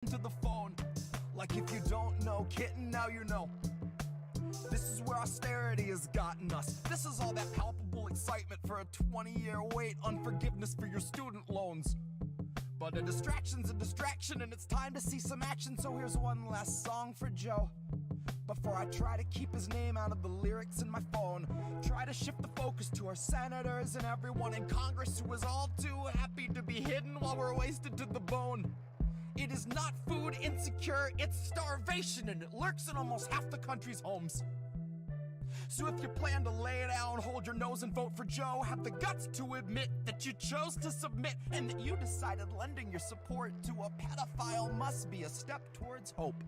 to the phone. Like if you don't know, kitten, now you know. This is where austerity has gotten us. This is all that palpable excitement for a 20-year wait on forgiveness for your student loans. But a distraction's a distraction and it's time to see some action. So here's one last song for Joe, before I try to keep his name out of the lyrics in my phone. Try to shift the focus to our senators and everyone in Congress who is all too happy to be hidden while we're wasted to the bone. It is not food insecure, it's starvation, and it lurks in almost half the country's homes. So if you plan to lay down, hold your nose and vote for Joe, have the guts to admit that you chose to submit and that you decided lending your support to a pedophile must be a step towards hope.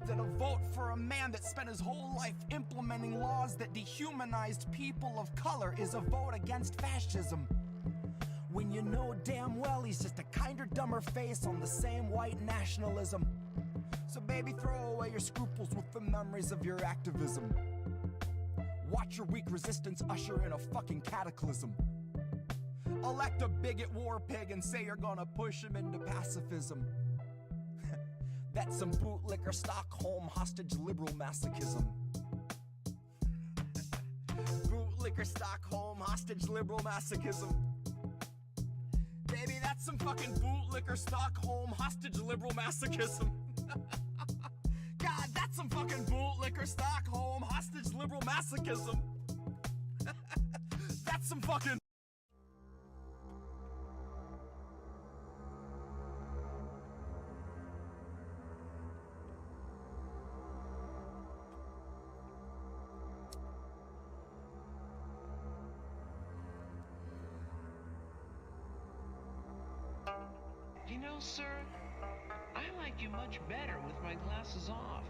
That a vote for a man that spent his whole life implementing laws that dehumanized people of color is a vote against fascism. When you know damn well he's just a kinder, dumber face on the same white nationalism. So baby, throw away your scruples with the memories of your activism. Watch your weak resistance usher in a fucking cataclysm. Elect a bigot war pig and say you're gonna push him into pacifism. That's some bootlicker Stockholm hostage liberal masochism. Bootlicker Stockholm hostage liberal masochism. Baby, that's some fucking bootlicker Stockholm hostage liberal masochism. God, that's some fucking bootlicker Stockholm hostage liberal masochism. That's some fucking... You know, sir, I like you much better with my glasses off.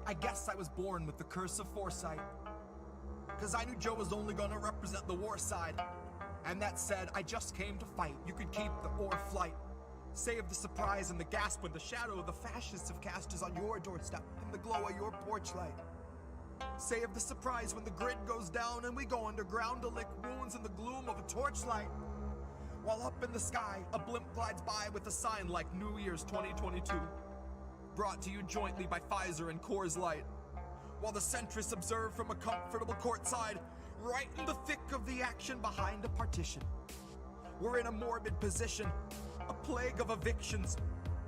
I guess I was born with the curse of foresight, 'cause I knew Joe was only gonna represent the war side. And that said, I just came to fight. You could keep the or flight. Save the surprise and the gasp when the shadow of the fascists have cast is on your doorstep in the glow of your porch light. Save the surprise when the grid goes down and we go underground to lick wounds in the gloom of a torchlight. While up in the sky, a blimp glides by with a sign like New Year's 2022. Brought to you jointly by Pfizer and Coors Light. While the centrists observe from a comfortable courtside, right in the thick of the action behind a partition. We're in a morbid position, a plague of evictions,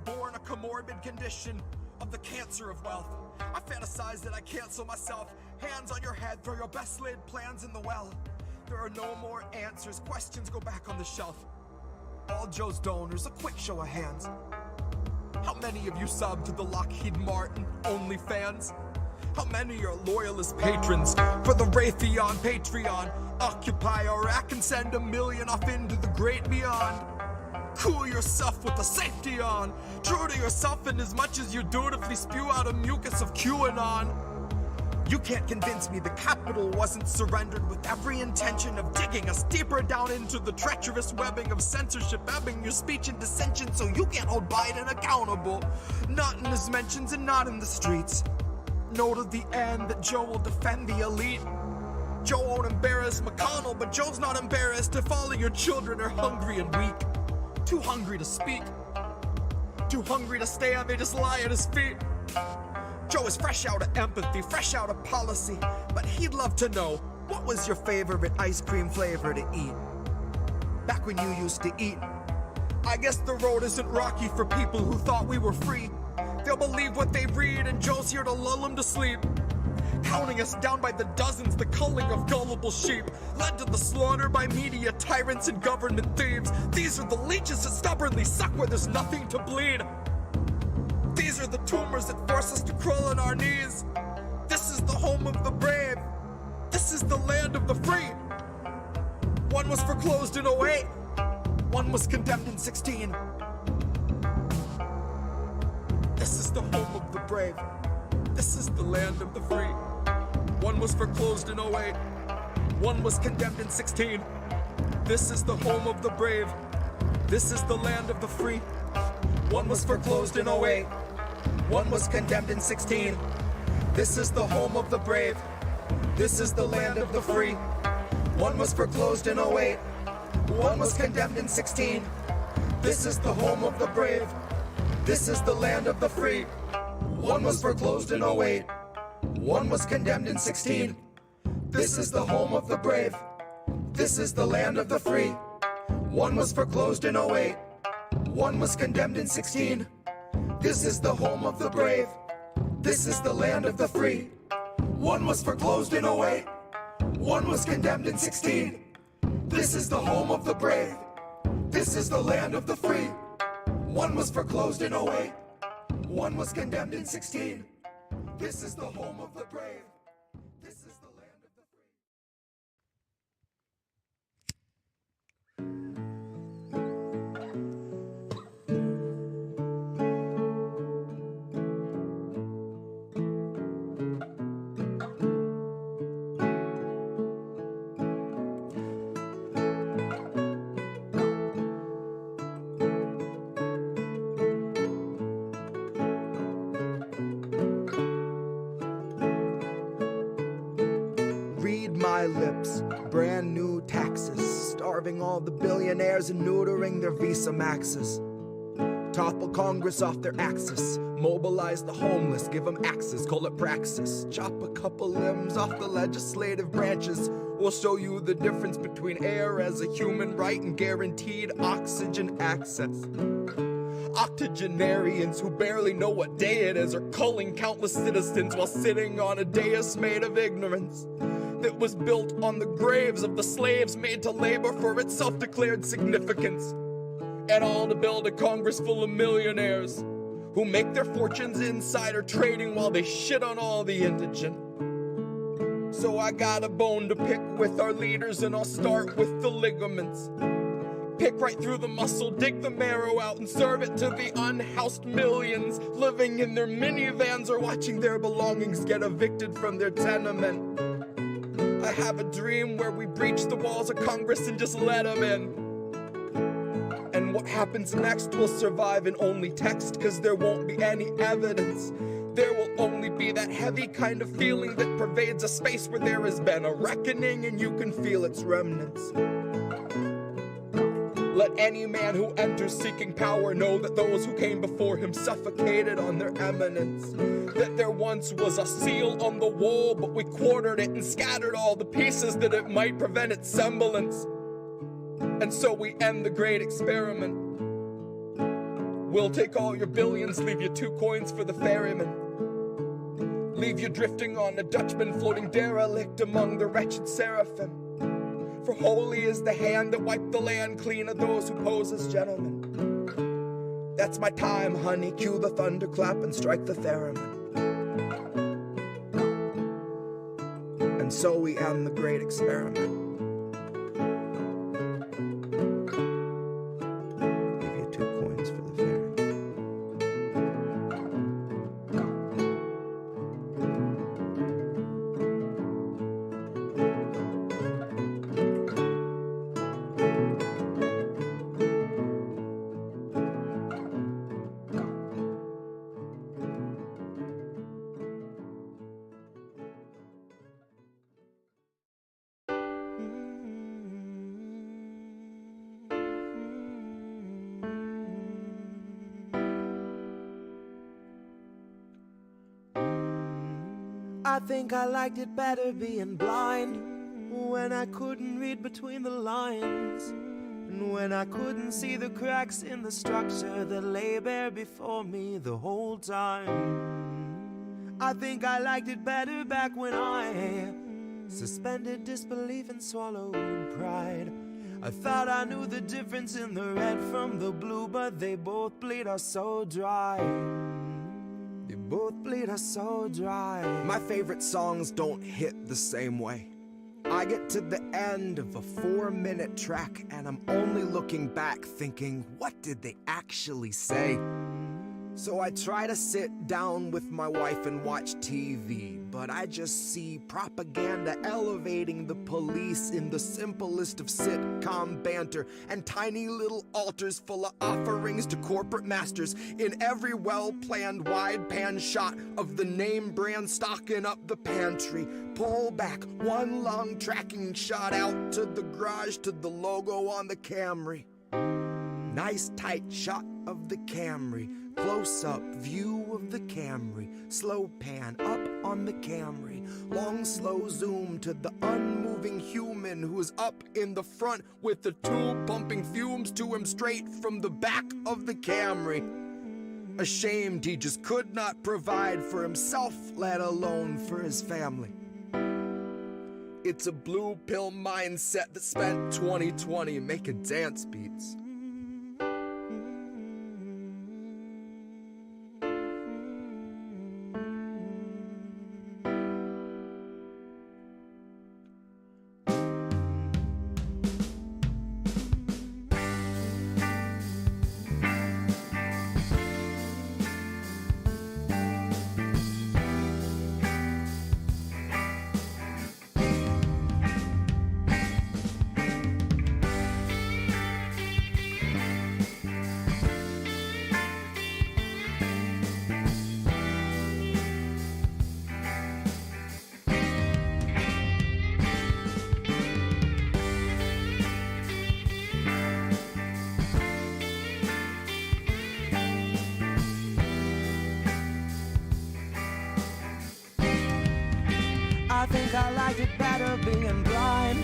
born a comorbid condition of the cancer of wealth. I fantasize that I cancel myself. Hands on your head, throw your best laid plans in the well. There are no more answers, questions go back on the shelf. All Joe's donors, a quick show of hands. How many of you subbed to the Lockheed Martin OnlyFans? How many are loyalist patrons for the Raytheon Patreon? Occupy Iraq and send $1 million off into the great beyond. Cool yourself with the safety on. True to yourself in as much as you dutifully spew out a mucus of QAnon. You can't convince me the capital wasn't surrendered with every intention of digging us deeper down into the treacherous webbing of censorship, ebbing your speech and dissension so you can't hold Biden accountable. Not in his mentions and not in the streets. Know to the end that Joe will defend the elite. Joe won't embarrass McConnell, but Joe's not embarrassed if all of your children are hungry and weak. Too hungry to speak, too hungry to stand, they just lie at his feet. Joe is fresh out of empathy, fresh out of policy, but he'd love to know, what was your favorite ice cream flavor to eat? Back when you used to eat. I guess the road isn't rocky for people who thought we were free. They'll believe what they read and Joe's here to lull them to sleep. Counting us down by the dozens, the culling of gullible sheep, led to the slaughter by media tyrants and government thieves. These are the leeches that stubbornly suck where there's nothing to bleed. These are the tumors that force us to crawl on our knees. This is the home of the brave. This is the land of the free. One was foreclosed in 08. One was condemned in 16. This is the home of the brave. This is the land of the free. One was foreclosed in 08. One was condemned in 16. This is the home of the brave. This is the land of the free. One was foreclosed in 08. One was condemned in 16. This is the home of the brave. This is the land of the free. One was foreclosed in 08. One was condemned in 16. This is the home of the brave. This is the land of the free. One was foreclosed in 08. One was condemned in 16. This is the home of the brave. This is the land of the free. One was foreclosed in 08. One was condemned in 16. This is the home of the brave. This is the land of the free. One was foreclosed in 08. One was condemned in 16. This is the home of the brave. This is the land of the free. One was foreclosed in 08. One was condemned in 16. This is the home of the brave. This is the land of the free. My lips, brand new taxes, starving all the billionaires and neutering their Visa Maxes. Topple Congress off their axis, mobilize the homeless, give them axes, call it praxis. Chop a couple limbs off the legislative branches. We'll show you the difference between air as a human right and guaranteed oxygen access. Octogenarians who barely know what day it is are culling countless citizens while sitting on a dais made of ignorance that was built on the graves of the slaves made to labor for its self-declared significance. And all to build a Congress full of millionaires who make their fortunes insider trading while they shit on all the indigent. So I got a bone to pick with our leaders, and I'll start with the ligaments. Pick right through the muscle, dig the marrow out, and serve it to the unhoused millions living in their minivans or watching their belongings get evicted from their tenement. I have a dream where we breach the walls of Congress and just let them in. And what happens next will survive in only text, cause there won't be any evidence. There will only be that heavy kind of feeling that pervades a space where there has been a reckoning and you can feel its remnants. Let any man who enters seeking power know that those who came before him suffocated on their eminence. That there once was a seal on the wall, but we quartered it and scattered all the pieces that it might prevent its semblance. And so we end the great experiment. We'll take all your billions, leave you 2 coins for the ferryman. Leave you drifting on a Dutchman floating derelict among the wretched seraphim. For holy is the hand that wiped the land clean of those who pose as gentlemen. That's my time, honey. Cue the thunderclap and strike the theremin. And so we end the great experiment. Give you 2 coins for the ferryman. I think I liked it better being blind, when I couldn't read between the lines, and when I couldn't see the cracks in the structure that lay bare before me the whole time. I think I liked it better back when I suspended disbelief and swallowed pride. I thought I knew the difference in the red from the blue, but they both bleed us so dry. They both bleed us so dry. My favorite songs don't hit the same way. I get to the end of a 4-minute track and I'm only looking back thinking, what did they actually say? So I try to sit down with my wife and watch TV, but I just see propaganda elevating the police in the simplest of sitcom banter, and tiny little altars full of offerings to corporate masters in every well-planned wide pan shot of the name brand stocking up the pantry. Pull back one long tracking shot out to the garage to the logo on the Camry. Nice tight shot of the Camry. Close-up view of the Camry, slow pan up on the Camry, long slow zoom to the unmoving human who is up in the front with the tube pumping fumes to him straight from the back of the Camry. Ashamed he just could not provide for himself, let alone for his family. It's a blue pill mindset that spent 2020 making dance beats. I think I liked it better being blind,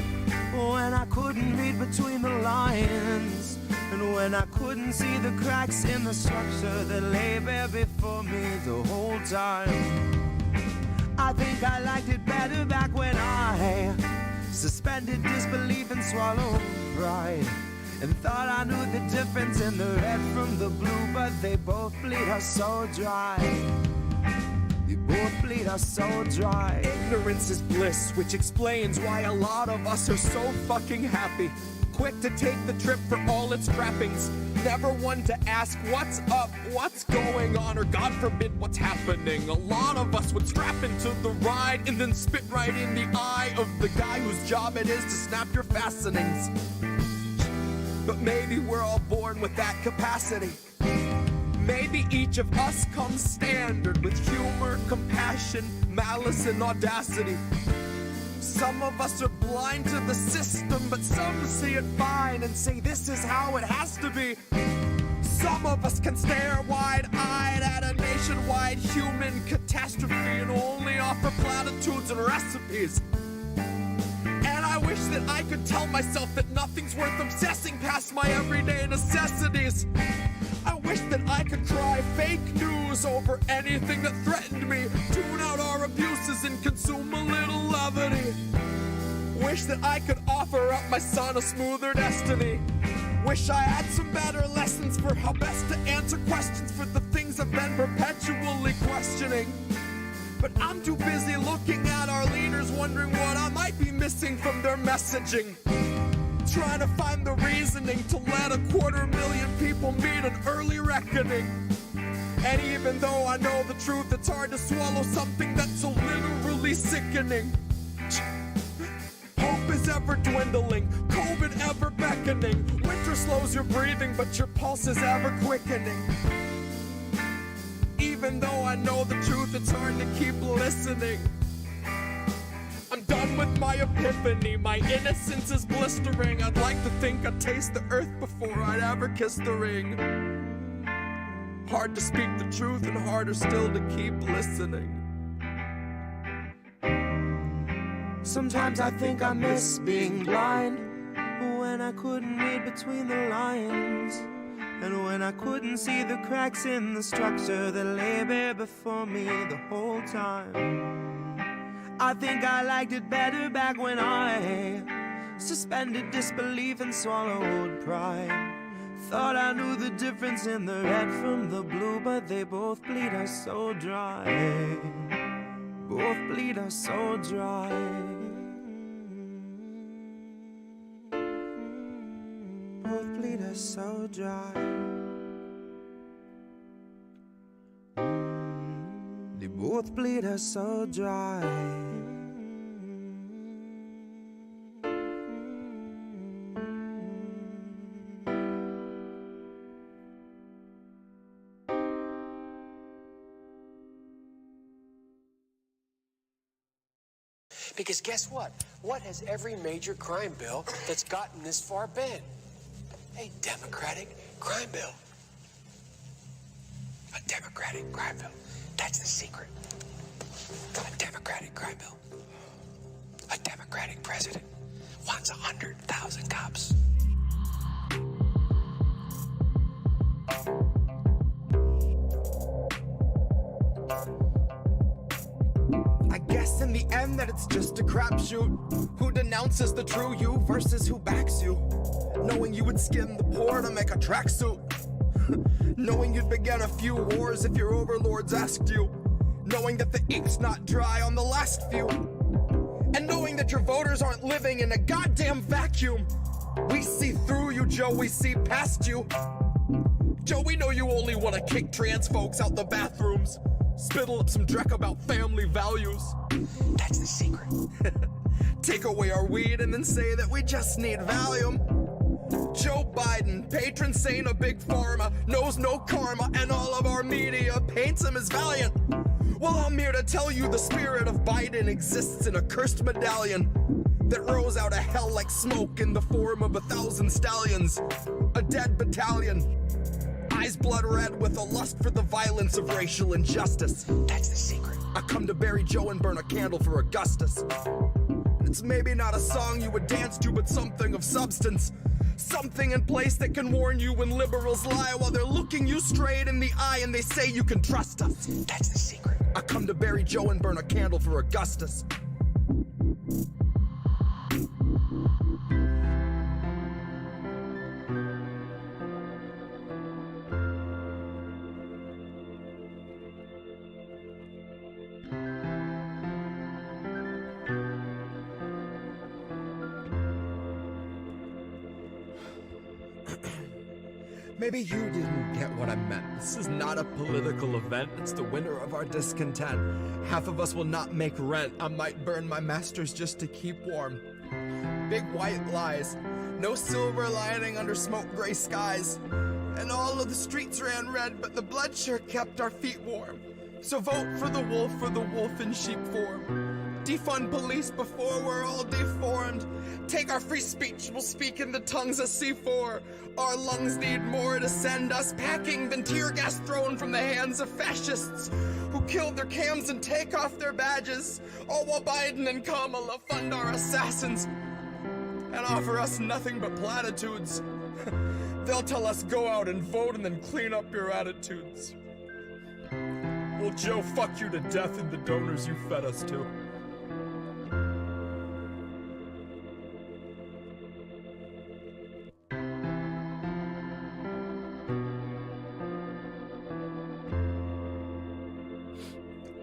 when I couldn't read between the lines, and when I couldn't see the cracks in the structure that lay bare before me the whole time. I think I liked it better back when I suspended disbelief and swallowed pride, and thought I knew the difference in the red from the blue, but they both bleed us so dry. Both bleed us so dry. Ignorance is bliss, which explains why a lot of us are so fucking happy. Quick to take the trip for all its trappings. Never one to ask what's up, what's going on, or God forbid what's happening. A lot of us would strap into the ride and then spit right in the eye of the guy whose job it is to snap your fastenings. But maybe we're all born with that capacity. Maybe each of us comes standard with humor, compassion, malice, and audacity. Some of us are blind to the system, but some see it fine and say this is how it has to be. Some of us can stare wide-eyed at a nationwide human catastrophe and only offer platitudes and recipes. And I wish that I could tell myself that nothing's worth obsessing past my everyday necessities. I wish that I could cry fake news over anything that threatened me, tune out our abuses and consume a little levity. Wish that I could offer up my son a smoother destiny. Wish I had some better lessons for how best to answer questions for the things I've been perpetually questioning. But I'm too busy looking at our leaders, wondering what I might be missing from their messaging. Trying to find the reasoning to let 250,000 people meet an early reckoning. And even though I know the truth, it's hard to swallow something that's so literally sickening. Hope is ever dwindling, COVID ever beckoning. Winter slows your breathing, but your pulse is ever quickening. Even though I know the truth, it's hard to keep listening. I'm done with my epiphany, my innocence is blistering. I'd like to think I'd taste the earth before I'd ever kiss the ring. Hard to speak the truth and harder still to keep listening. Sometimes I think I miss being blind, when I couldn't read between the lines, and when I couldn't see the cracks in the structure that lay bare before me the whole time. I think I liked it better back when I suspended disbelief and swallowed pride. Thought I knew the difference in the red from the blue, but they both bleed us so dry. Both bleed us so dry. Both bleed us so dry. both bleed us so dry. Because guess what? What has every major crime bill that's gotten this far been? A Democratic crime bill. A Democratic crime bill. That's the secret. A Democratic crime bill. A Democratic president wants 100,000 cops. I guess in the end that it's just a crapshoot. Who denounces the true you versus who backs you? Knowing you would skin the poor to make a tracksuit. Knowing you'd begin a few wars if your overlords asked you. Knowing that the ink's not dry on the last few. And knowing that your voters aren't living in a goddamn vacuum. We see through you, Joe, we see past you. Joe, we know you only want to kick trans folks out the bathrooms. Spittle up some dreck about family values. That's the secret. Take away our weed and then say that we just need Valium. Joe Biden, patron saint of Big Pharma, knows no karma, and all of our media paints him as valiant. Well, I'm here to tell you the spirit of Biden exists in a cursed medallion that rose out of hell like smoke in the form of 1,000 stallions. A dead battalion. Eyes blood red with a lust for the violence of racial injustice. That's the secret. I come to bury Joe and burn a candle for Augustus. It's maybe not a song you would dance to, but something of substance. Something in place that can warn you when liberals lie while they're looking you straight in the eye and they say you can trust us. That's the secret. I come to bury Joe and burn a candle for Augustus. Maybe you didn't get what I meant. This is not a political event. It's the winter of our discontent. Half of us will not make rent. I might burn my masters just to keep warm. Big white lies. No silver lining under smoke gray skies. And all of the streets ran red, but the blood sure kept our feet warm. So vote for the wolf in sheep form. Defund police before we're all deformed. Take our free speech, we'll speak in the tongues of C4. Our lungs need more to send us packing than tear gas thrown from the hands of fascists who killed their cams and take off their badges. All while Biden and Kamala fund our assassins and offer us nothing but platitudes. They'll tell us go out and vote and then clean up your attitudes. Well, Joe, fuck you to death and the donors you fed us to.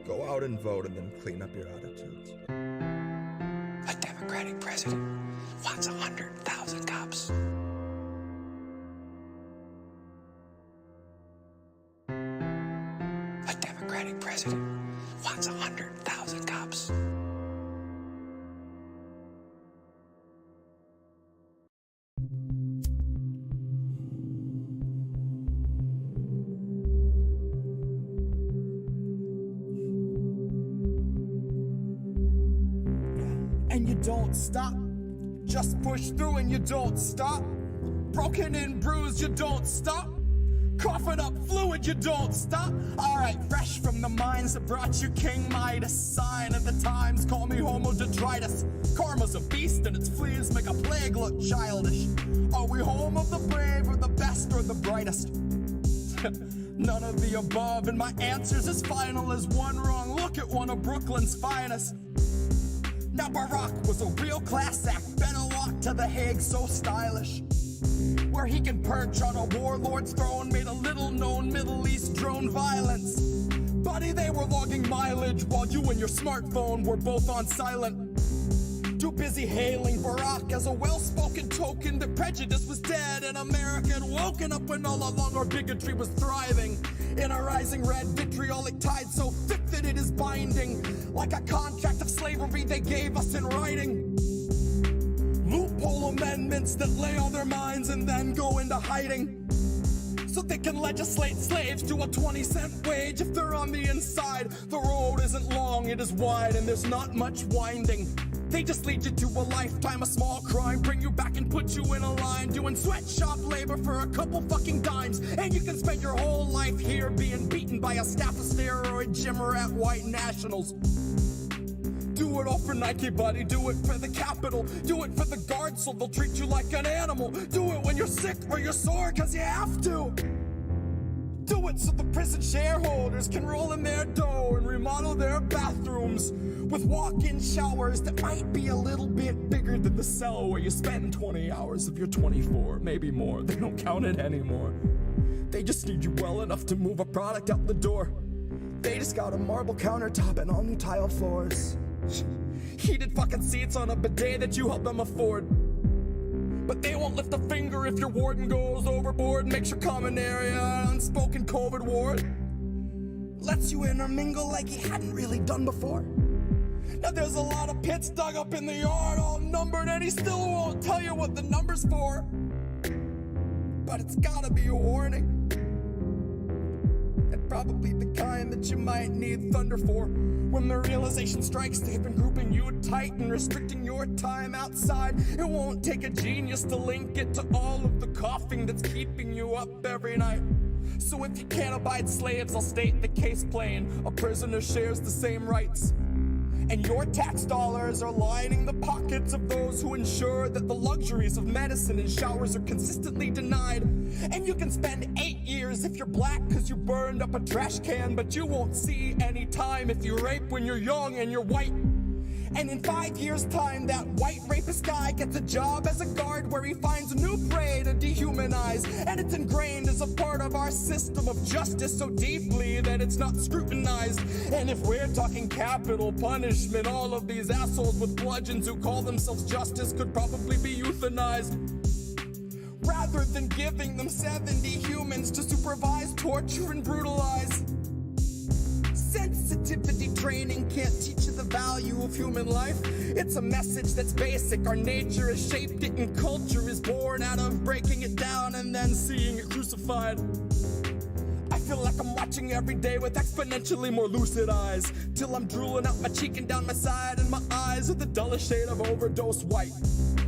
Go out and vote and then clean up your attitudes. A Democratic president wants 100,000 cops. A Democratic president wants 100,000 cops. And you don't stop. Just push through and you don't stop. Broken and bruised, you don't stop. Coughing up fluid, you don't stop. Alright, fresh from the mines that brought you King Midas. Sign of the times, call me Homo detritus. Karma's a beast and its fleas make a plague look childish. Are we home of the brave or the best or the brightest? None of the above, and my answer's as final as one wrong look at one of Brooklyn's finest. Now Barack was a real class act, better walk to The Hague so stylish, where he can perch on a warlord's throne, made a little known Middle East drone violence. Buddy, they were logging mileage while you and your smartphone were both on silent. Too busy hailing Barack as a well-spoken token that prejudice was dead and America had woken up when all along our bigotry was thriving. in a rising red vitriolic tide so thick that it is binding, like a contract of slavery they gave us in writing. Loophole amendments that lay on their minds and then go into hiding, so they can legislate slaves to a 20-cent wage if they're on the inside. The road isn't long, it is wide, and there's not much winding. They just lead you to a lifetime of small crime, bring you back and put you in a line, doing sweatshop labor for a couple fucking dimes. And you can spend your whole life here being beaten by a staff of steroid gym rat white nationals. Do it all for Nike, buddy, do it for the capital, do it for the guards so they'll treat you like an animal. Do it when you're sick or you're sore, cause you have to. Do it so the prison shareholders can roll in their dough and remodel their bathrooms with walk-in showers that might be a little bit bigger than the cell where you spend 20 hours of your 24, maybe more. They don't count it anymore. They just need you well enough to move a product out the door. They just got a marble countertop and all new tiled floors. Heated fucking seats on a bidet that you help them afford. But they won't lift a finger if your warden goes overboard, makes your common area an unspoken COVID ward. Lets you intermingle like you hadn't really done before. Now there's a lot of pits dug up in the yard, all numbered, and he still won't tell you what the number's for. But it's gotta be a warning. And probably the kind that you might need thunder for. When the realization strikes, they've been grouping you tight and restricting your time outside. It won't take a genius to link it to all of the coughing that's keeping you up every night. So if you can't abide slaves, I'll state the case plain. A prisoner shares the same rights. And your tax dollars are lining the pockets of those who ensure that the luxuries of medicine and showers are consistently denied. And you can spend 8 years if you're black cause you burned up a trash can, but you won't see any time if you rape when you're young and you're white. And in 5 years' time, that white rapist guy gets a job as a guard where he finds a new prey to dehumanize. And it's ingrained as a part of our system of justice so deeply that it's not scrutinized. And if we're talking capital punishment, all of these assholes with bludgeons who call themselves justice could probably be euthanized. Rather than giving them 70 humans to supervise, torture, and brutalize. Sensitivity training can't teach you the value of human life. It's a message that's basic. Our nature has shaped it and culture is born out of breaking it down and then seeing it crucified. I feel like I'm watching every day with exponentially more lucid eyes, till I'm drooling out my cheek and down my side, and my eyes are the dullest shade of overdose white,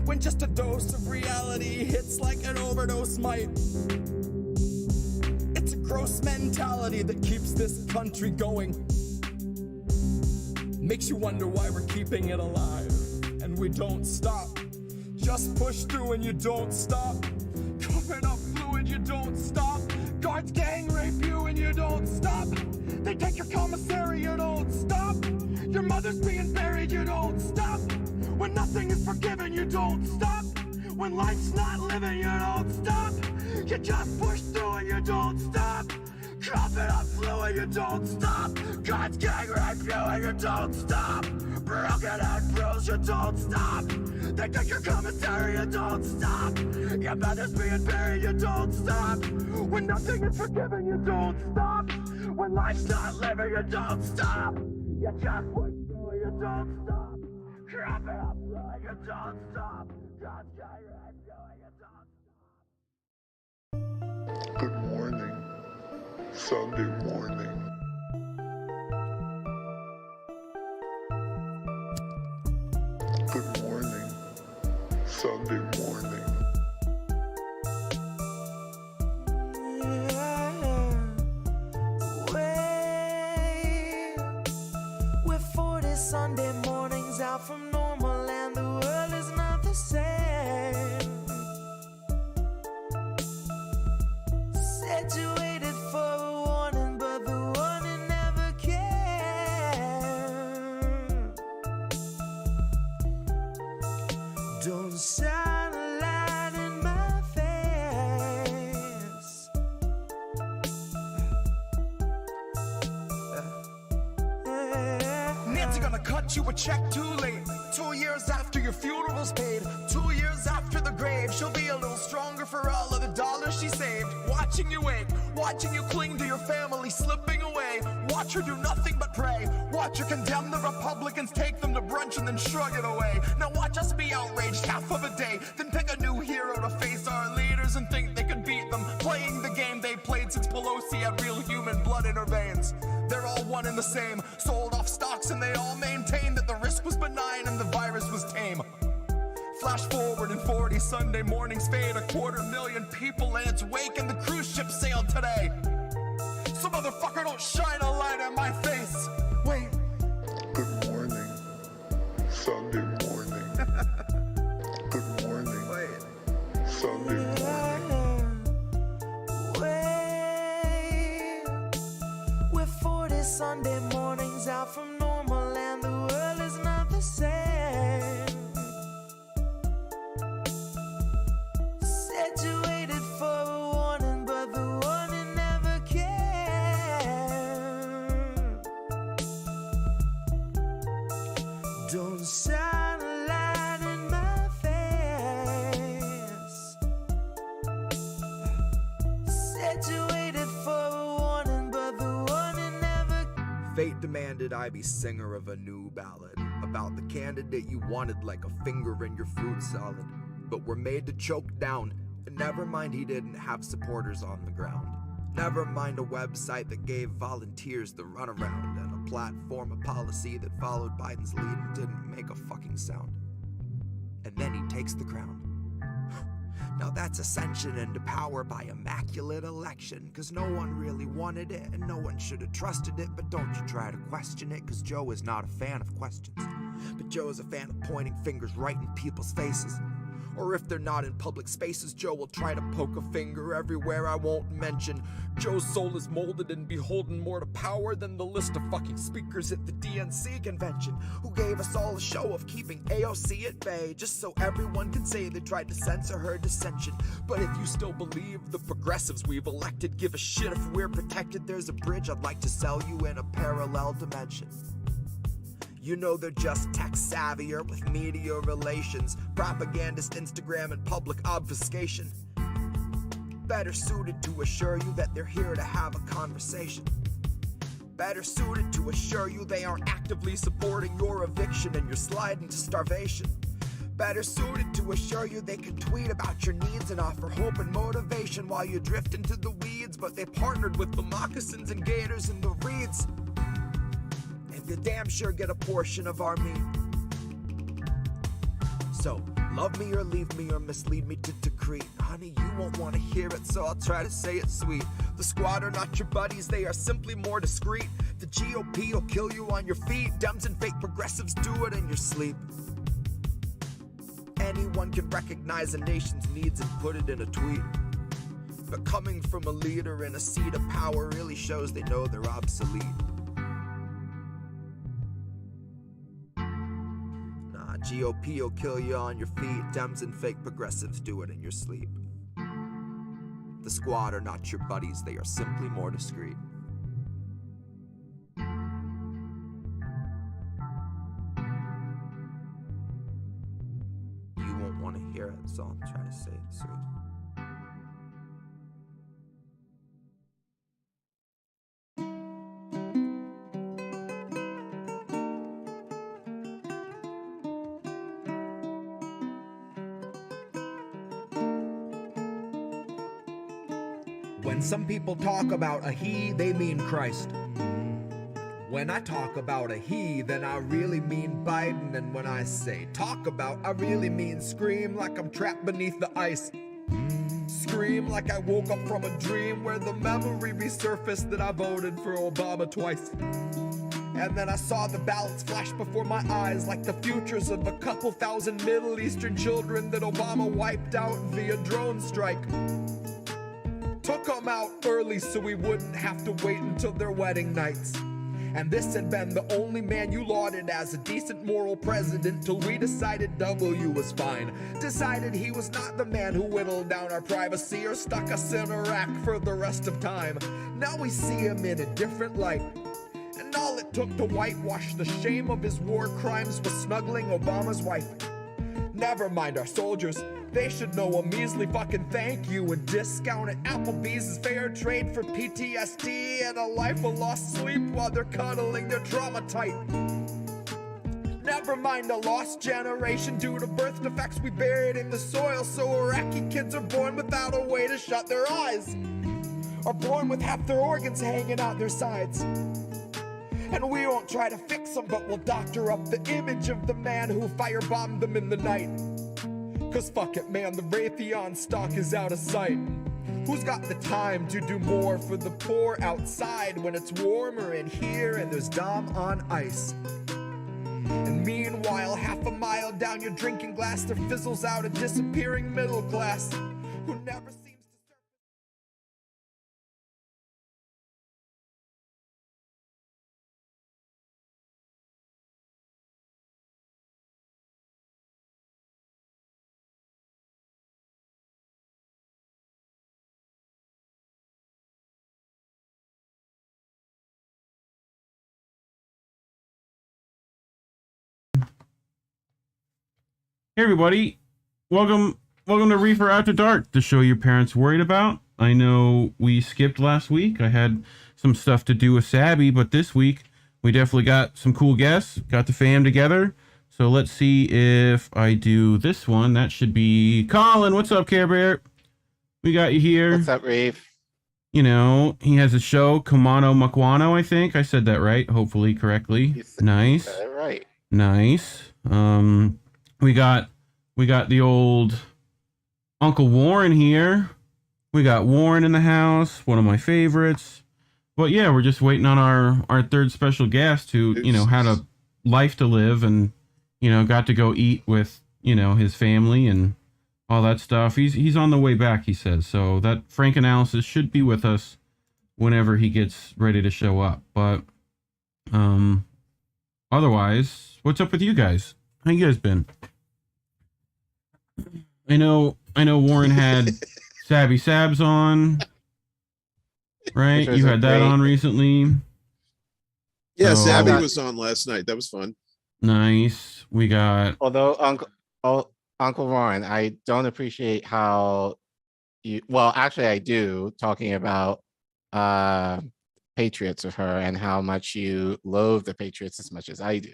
when just a dose of reality hits like an overdose might. It's a gross mentality that keeps this country going. Makes you wonder why we're keeping it alive, and we don't stop. Just push through and you don't stop. Coughing up fluid, you don't stop. Guards gang rape you and you don't stop. They take your commissary, you don't stop. Your mother's being buried, you don't stop. When nothing is forgiven, you don't stop. When life's not living, you don't stop. You just push through and you don't stop. Coughing up fluid, you don't stop. Guards gang rape you and you don't stop. Broken and bruised, you don't stop. They take your commissary, you don't stop. Your mother's being buried, you don't stop. When nothing is forgiven, you don't stop. When life's not living, you don't stop. You just push through, you don't stop. Coughing up fluid, you don't stop. Guards gang rape you and you don't stop. Good morning. Sunday morning. Good morning. Sunday morning. We're 40 Sunday mornings out from normal, and the world is not the same. Said you waited for a warning, but the warning never came. Don't shine a light in my face. he gonna cut you a check too late? 2 years after your funeral's paid, 2 years after the grave, she'll be a little stronger for all of the dollars she saved. Watching you wake, watching you cling to your family slipping away. Watch her do nothing but pray. Watch her condemn the Republicans, take them to brunch and then shrug it away. Now watch us be outraged half of a day, then pick a new hero to face our leaders and think they could beat them, playing the game they played since Pelosi had real human blood in her veins. They're all one and the same, sold off stocks and they all maintain that the risk was benign and the virus was tame. Flash forward in 40 Sunday mornings fade, 250,000 people in its wake, and the cruise ship sailed today. So motherfucker, don't shine a light in my face. Wait. Good morning, Sunday morning. Good morning, Wait. Sunday morning. We're 40 Sunday mornings out from normal, and the world is not the same. Said you waited for a warning, but the warning never came. Don't shine a light in my face. Said you waited for a warning, but the warning never. Fate demanded I be singer of a new ballad about the candidate you wanted like a finger in your fruit salad, but were made to choke down. And never mind he didn't have supporters on the ground. Never mind a website that gave volunteers the runaround, and a platform of policy that followed Biden's lead and didn't make a fucking sound. And then he takes the crown. Now that's ascension into power by immaculate election, cause no one really wanted it and no one should have trusted it. But don't you try to question it, cause Joe is not a fan of questions, but Joe is a fan of pointing fingers right in people's faces. Or if they're not in public spaces, Joe will try to poke a finger everywhere I won't mention. Joe's soul is molded and beholden more to power than the list of fucking speakers at the DNC convention, who gave us all a show of keeping AOC at bay, just so everyone could say they tried to censor her dissension. But if you still believe the progressives we've elected give a shit if we're protected, there's a bridge I'd like to sell you in a parallel dimension. You know they're just tech savvier with media relations, propagandist Instagram and public obfuscation. Better suited to assure you that they're here to have a conversation. Better suited to assure you they aren't actively supporting your eviction and your slide into starvation. Better suited to assure you they can tweet about your needs and offer hope and motivation while you drift into the weeds, but they partnered with the moccasins and gators and the reeds. You damn sure get a portion of our meat. So, love me or leave me or mislead me to decree. Honey, you won't want to hear it, so I'll try to say it sweet. The squad are not your buddies, they are simply more discreet. The GOP will kill you on your feet. Dems and fake progressives do it in your sleep. Anyone can recognize a nation's needs and put it in a tweet. But coming from a leader in a seat of power really shows they know they're obsolete. GOP will kill you on your feet. Dems and fake progressives do it in your sleep. The squad are not your buddies, they are simply more discreet. You won't want to hear it, so I'll try to say it sweet. When some people talk about a he, they mean Christ. When I talk about a he, then I really mean Biden. And when I say talk about, I really mean scream like I'm trapped beneath the ice. Scream like I woke up from a dream where the memory resurfaced that I voted for Obama twice. And then I saw the ballots flash before my eyes like the futures of a couple thousand Middle Eastern children that Obama wiped out via drone strike. Took them out early so we wouldn't have to wait until their wedding nights. And this had been the only man you lauded as a decent moral president till we decided W was fine. Decided he was not the man who whittled down our privacy or stuck us in Iraq for the rest of time. Now we see him in a different light. And when all it took to whitewash the shame of his war crimes was snuggling Obama's wife. Never mind our soldiers, they should know a measly fucking thank you and discount at Applebee's is fair trade for PTSD and a life of lost sleep while they're cuddling their trauma tight. Never mind a lost generation due to birth defects we buried in the soil, so Iraqi kids are born without a way to shut their eyes, are born with half their organs hanging out their sides. And we won't try to fix them, but we'll doctor up the image of the man who firebombed them in the night. Cause fuck it, man, the Raytheon stock is out of sight. Who's got the time to do more for the poor outside when it's warmer in here and there's Dom on ice? And meanwhile, half a mile down your drinking glass, there fizzles out a disappearing middle class who never seems to serve. Hey everybody, welcome to Reefer After Dark, the show your parents worried about. I know we skipped last week. I had some stuff to do with Sabby, but this week we definitely got some cool guests, got the fam together. So let's see if I do this one. That should be Collin. What's up, Care Bear? We got you here. What's up, Reef? You know, he has a show, Mukwano, I think. I said that right, hopefully correctly. Nice. Right. Nice. We got the old Uncle Warren here. We got Warren in the house, one of my favorites. But yeah, we're just waiting on our third special guest who, you know, had a life to live and, you know, got to go eat with, you know, his family and all that stuff. He's on the way back, he says. So that Frank analysis should be with us whenever he gets ready to show up. But otherwise, what's up with you guys? How you guys been? I know Warren had Sabby Sabs on, right? You had that on recently. Yeah, So- Sabby was on last night. That was fun. Nice. We got Although Uncle Warren, I don't appreciate how you. Well, actually, I do. Talking about Patriots with her and how much you loathe the Patriots as much as I do.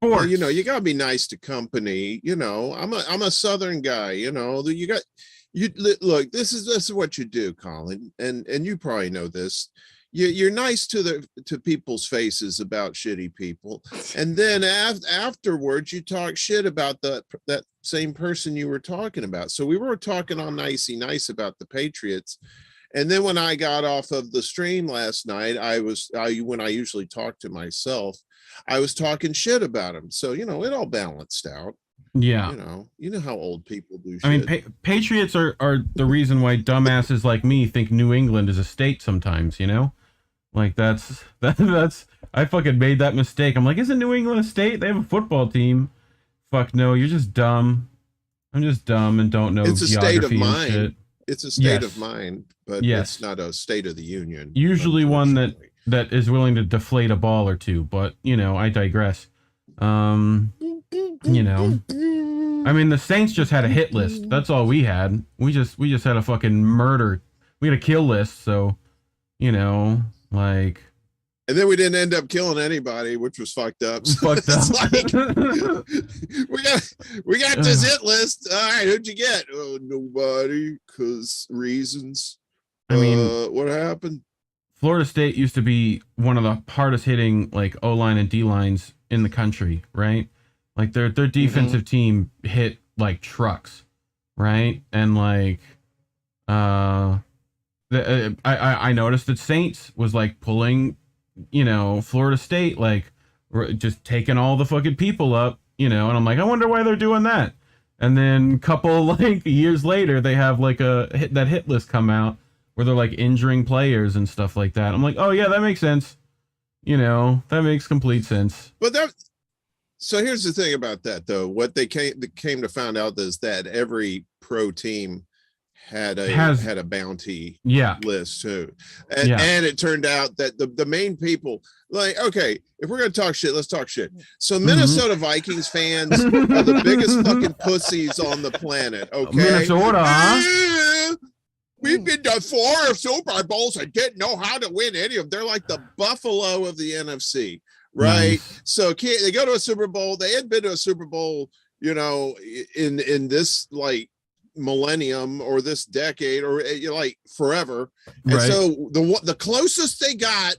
Well, you know, you gotta be nice to company. You know, I'm a Southern guy. You know, look. This is what you do, Collin, and you probably know this. You're nice to people's faces about shitty people, and then afterwards you talk shit about that same person you were talking about. So we were talking all nicey nice about the Patriots, and then when I got off of the stream last night, when I usually talk to myself, I was talking shit about him. So you know, it all balanced out. yeah. You know how old people do shit. I mean, Patriots are the reason why dumbasses like me think New England is a state sometimes, you know? Like that's I fucking made that mistake. I'm like, isn't New England a state? They have a football team. Fuck no, you're just dumb. I'm just dumb and don't know It's a state of geography and mind. shit. It's a state Yes. of mind, but Yes. it's not a state of the union. Usually one unfortunately. that is willing to deflate a ball or two, but you know, I digress. You know, I mean, the Saints just had a hit list. That's all we had. We just had a fucking murder. We had a kill list. So, you know, like, And then we didn't end up killing anybody, which was fucked up. So fucked it's up. like, we got this hit list. All right, who'd you get? Oh, nobody, because reasons. I mean, what happened? Florida State used to be one of the hardest hitting like O-line and D-lines in the country, right? Like their defensive team hit like trucks, right? And like I noticed that Saints was like pulling, you know, Florida State, like just taking all the fucking people up, you know, and I'm like, I wonder why they're doing that. And then couple like years later, they have like that hit list come out where they're like injuring players and stuff like that. I'm like, oh yeah, that makes sense. You know, that makes complete sense. But so here's the thing about that, though. What they came to find out is that every pro team had a bounty list too, and it turned out that the main people, like, okay, if we're gonna talk shit, let's talk shit. So Minnesota Vikings fans are the biggest fucking pussies on the planet. Okay, Minnesota, huh? We've been to 4 Super Bowls and didn't know how to win any of them. They're like the Buffalo of the NFC, right? Nice. So they go to a Super Bowl. They had been to a Super Bowl, you know, in this like millennium or this decade or like forever. And so the closest they got,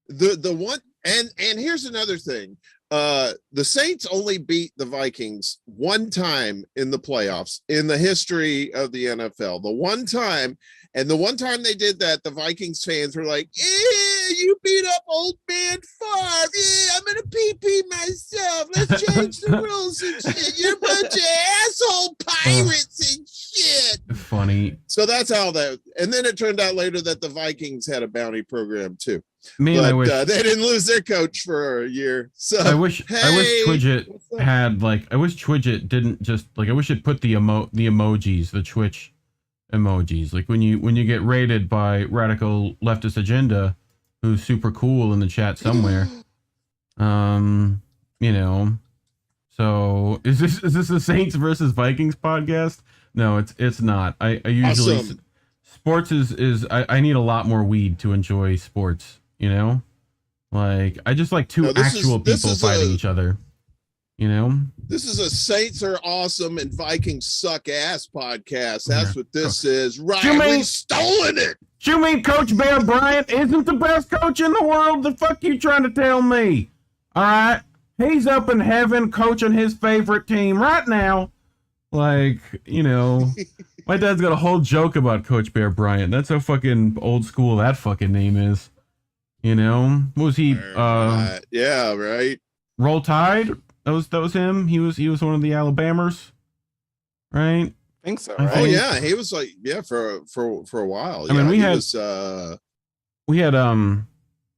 the one, and here's another thing. The Saints only beat the Vikings one time in the playoffs in the history of the NFL. The one time, and the one time they did that, the Vikings fans were like, "Yeah, you beat up old man Favre. Yeah, I'm gonna pee myself. Let's change the rules and shit. You're a bunch of asshole pirates and shit." Funny. So that's how that. And then it turned out later that the Vikings had a bounty program too. Man, but I wish they didn't lose their coach for a year. So I wish Twidget had I wish Twidget didn't just I wish it put the emojis, the Twitch emojis. Like when you get raided by radical leftist agenda, who's super cool in the chat somewhere. You know. So is this a Saints versus Vikings podcast? No, it's not. I usually awesome. Sports is I need a lot more weed to enjoy sports. You know, like I just like two actual people fighting each other. You know, this is a Saints are awesome and Vikings suck ass podcast. That's what this is. Right? We've stolen it. You mean Coach Bear Bryant isn't the best coach in the world? The fuck you trying to tell me? All right, he's up in heaven coaching his favorite team right now. Like, you know, my dad's got a whole joke about Coach Bear Bryant. That's how fucking old school that fucking name is. You know, what was he? Yeah, right. Roll Tide. That was him. He was one of the Alabamers, right? I think so. Right? Oh yeah, he was like for a while. I mean, we had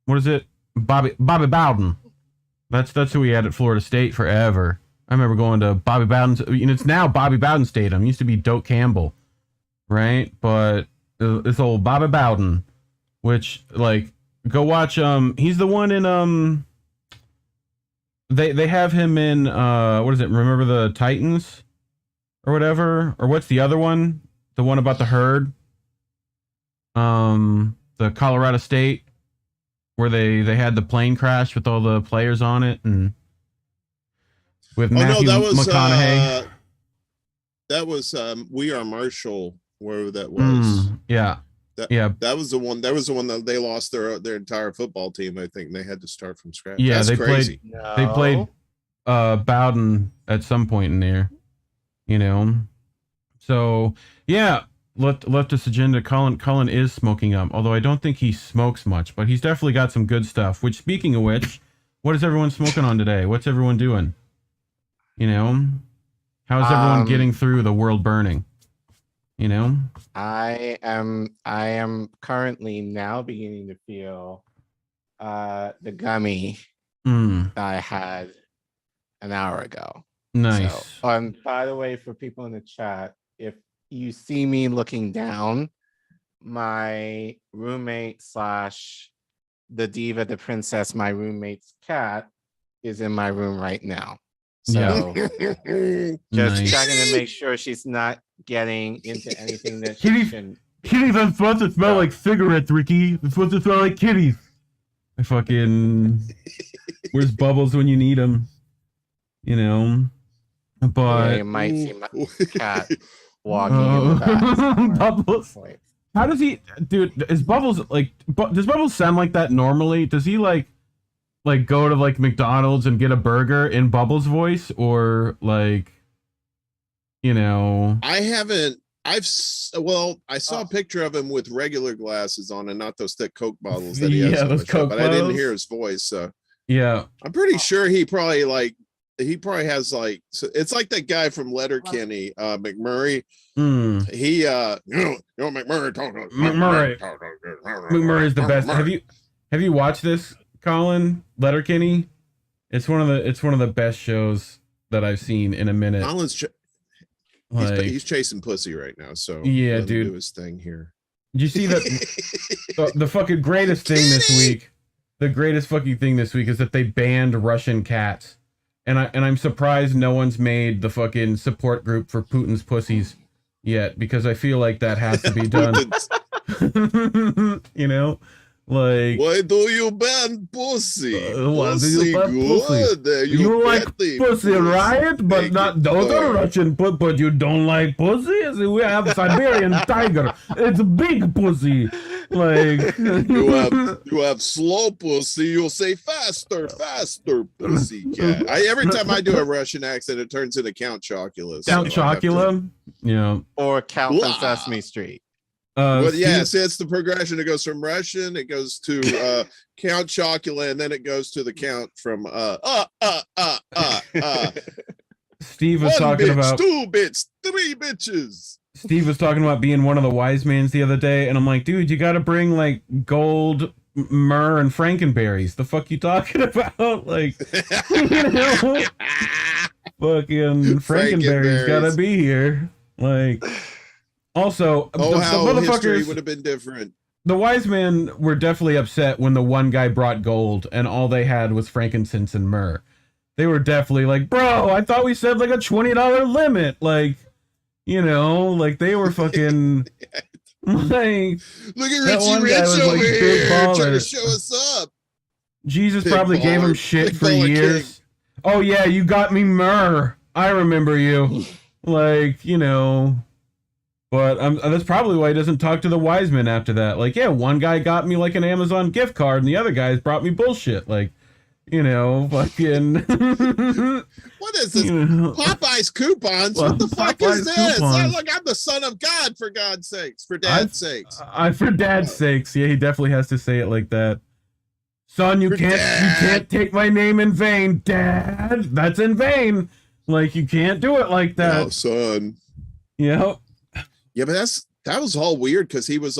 what is it? Bobby Bowden. That's who we had at Florida State forever. I remember going to Bobby Bowden's. And it's now Bobby Bowden Stadium. It used to be Doak Campbell, right? But this old Bobby Bowden, which like. Go watch he's the one in they have him in what is it, Remember the Titans or whatever, or what's the other one, the one about the herd, the Colorado State where they had the plane crash with all the players on it and with Matthew McConaughey. That was We Are Marshall, wherever that was. That was the one. That was the one that they lost their entire football team. I think and they had to start from scratch. Yeah, that's crazy. They played Bowden at some point in there. You know, so yeah, leftist agenda. Collin is smoking up, although I don't think he smokes much, but he's definitely got some good stuff. Which, speaking of which, what is everyone smoking on today? What's everyone doing? You know, how's everyone getting through the world burning? You know, I am currently now beginning to feel the gummy that I had an hour ago. Nice. So, by the way, for people in the chat, if you see me looking down, my roommate / the diva, the princess, my roommate's cat is in my room right now. So just checking to make sure she's not getting into anything that she shouldn't. Kitties are supposed to smell like cigarettes, Ricky. They're supposed to smell like kitties. I fucking. Where's Bubbles when you need him? You know? But. Yeah, you might see my cat walking in the back. Bubbles. How does he. Dude, is Bubbles like. Does Bubbles sound like that normally? Does he like go to like McDonald's and get a burger in Bubbles' voice, or like, you know? I saw a picture of him with regular glasses on and not those thick Coke bottles that he has on the show, but I didn't hear his voice. So yeah, I'm pretty sure he probably has like, so it's like that guy from Letterkenny, McMurray. He McMurray is the best. Have you watched this, Collin? Letterkenny? It's one of the best shows that I've seen in a minute. Like, he's chasing pussy right now. So yeah, let him dude. do his thing here. Did you see that? the fucking greatest thing this week. The greatest fucking thing this week is that they banned Russian cats, and I'm surprised no one's made the fucking support group for Putin's pussies yet, because I feel like that has to be done. You know, like, why do you ban pussy? Why do you Pussy ban pussy? good. You like petty pussy, right? But Make not it the other hard. Russian but you don't like pussy? See, we have Siberian tiger. It's big pussy. Like You have slow pussy. You'll say faster, pussy cat. Every time I do a Russian accent, it turns into Count Chocula. so Count I have to- Chocula. Yeah. Or Count on Blah. Sesame Street. Well, Steve- yeah, see, it's the progression. It goes from Russian, it goes to Count Chocula, and then it goes to the count from Steve was one talking bitch, about two bitches, three bitches. Steve was talking about being one of the wise mans the other day, and I'm like, dude, you got to bring like gold, myrrh, and frankenberries. The fuck you talking about? Like, you know, fucking frankenberries got to be here. Like, also, Oh, how the history motherfuckers, would have been different. the wise men were definitely upset when the one guy brought gold and all they had was frankincense and myrrh. They were definitely like, bro, I thought we said like a $20 limit. Like, you know, like they were fucking like, Look at that one Richie guy Rich was, over like, big here trying to baller. show us up. Jesus Big probably gave him baller. shit Big for baller years. Oh yeah, you got me myrrh. I remember you. Like, you know, but that's probably why he doesn't talk to the wise men after that. Like, yeah, one guy got me like an Amazon gift card and the other guys brought me bullshit. Like, you know, fucking What is this? you know. Popeye's coupons? Well, What the fuck Popeye's is this? coupons. Look, I'm the son of God, for God's sakes, for Dad's sakes. For dad's sakes, yeah, he definitely has to say it like that. Son, you For can't Dad. take my name in vain, Dad. That's in vain. Like, you can't do it like that. Oh, son. Yep. Yeah, but that was all weird because he was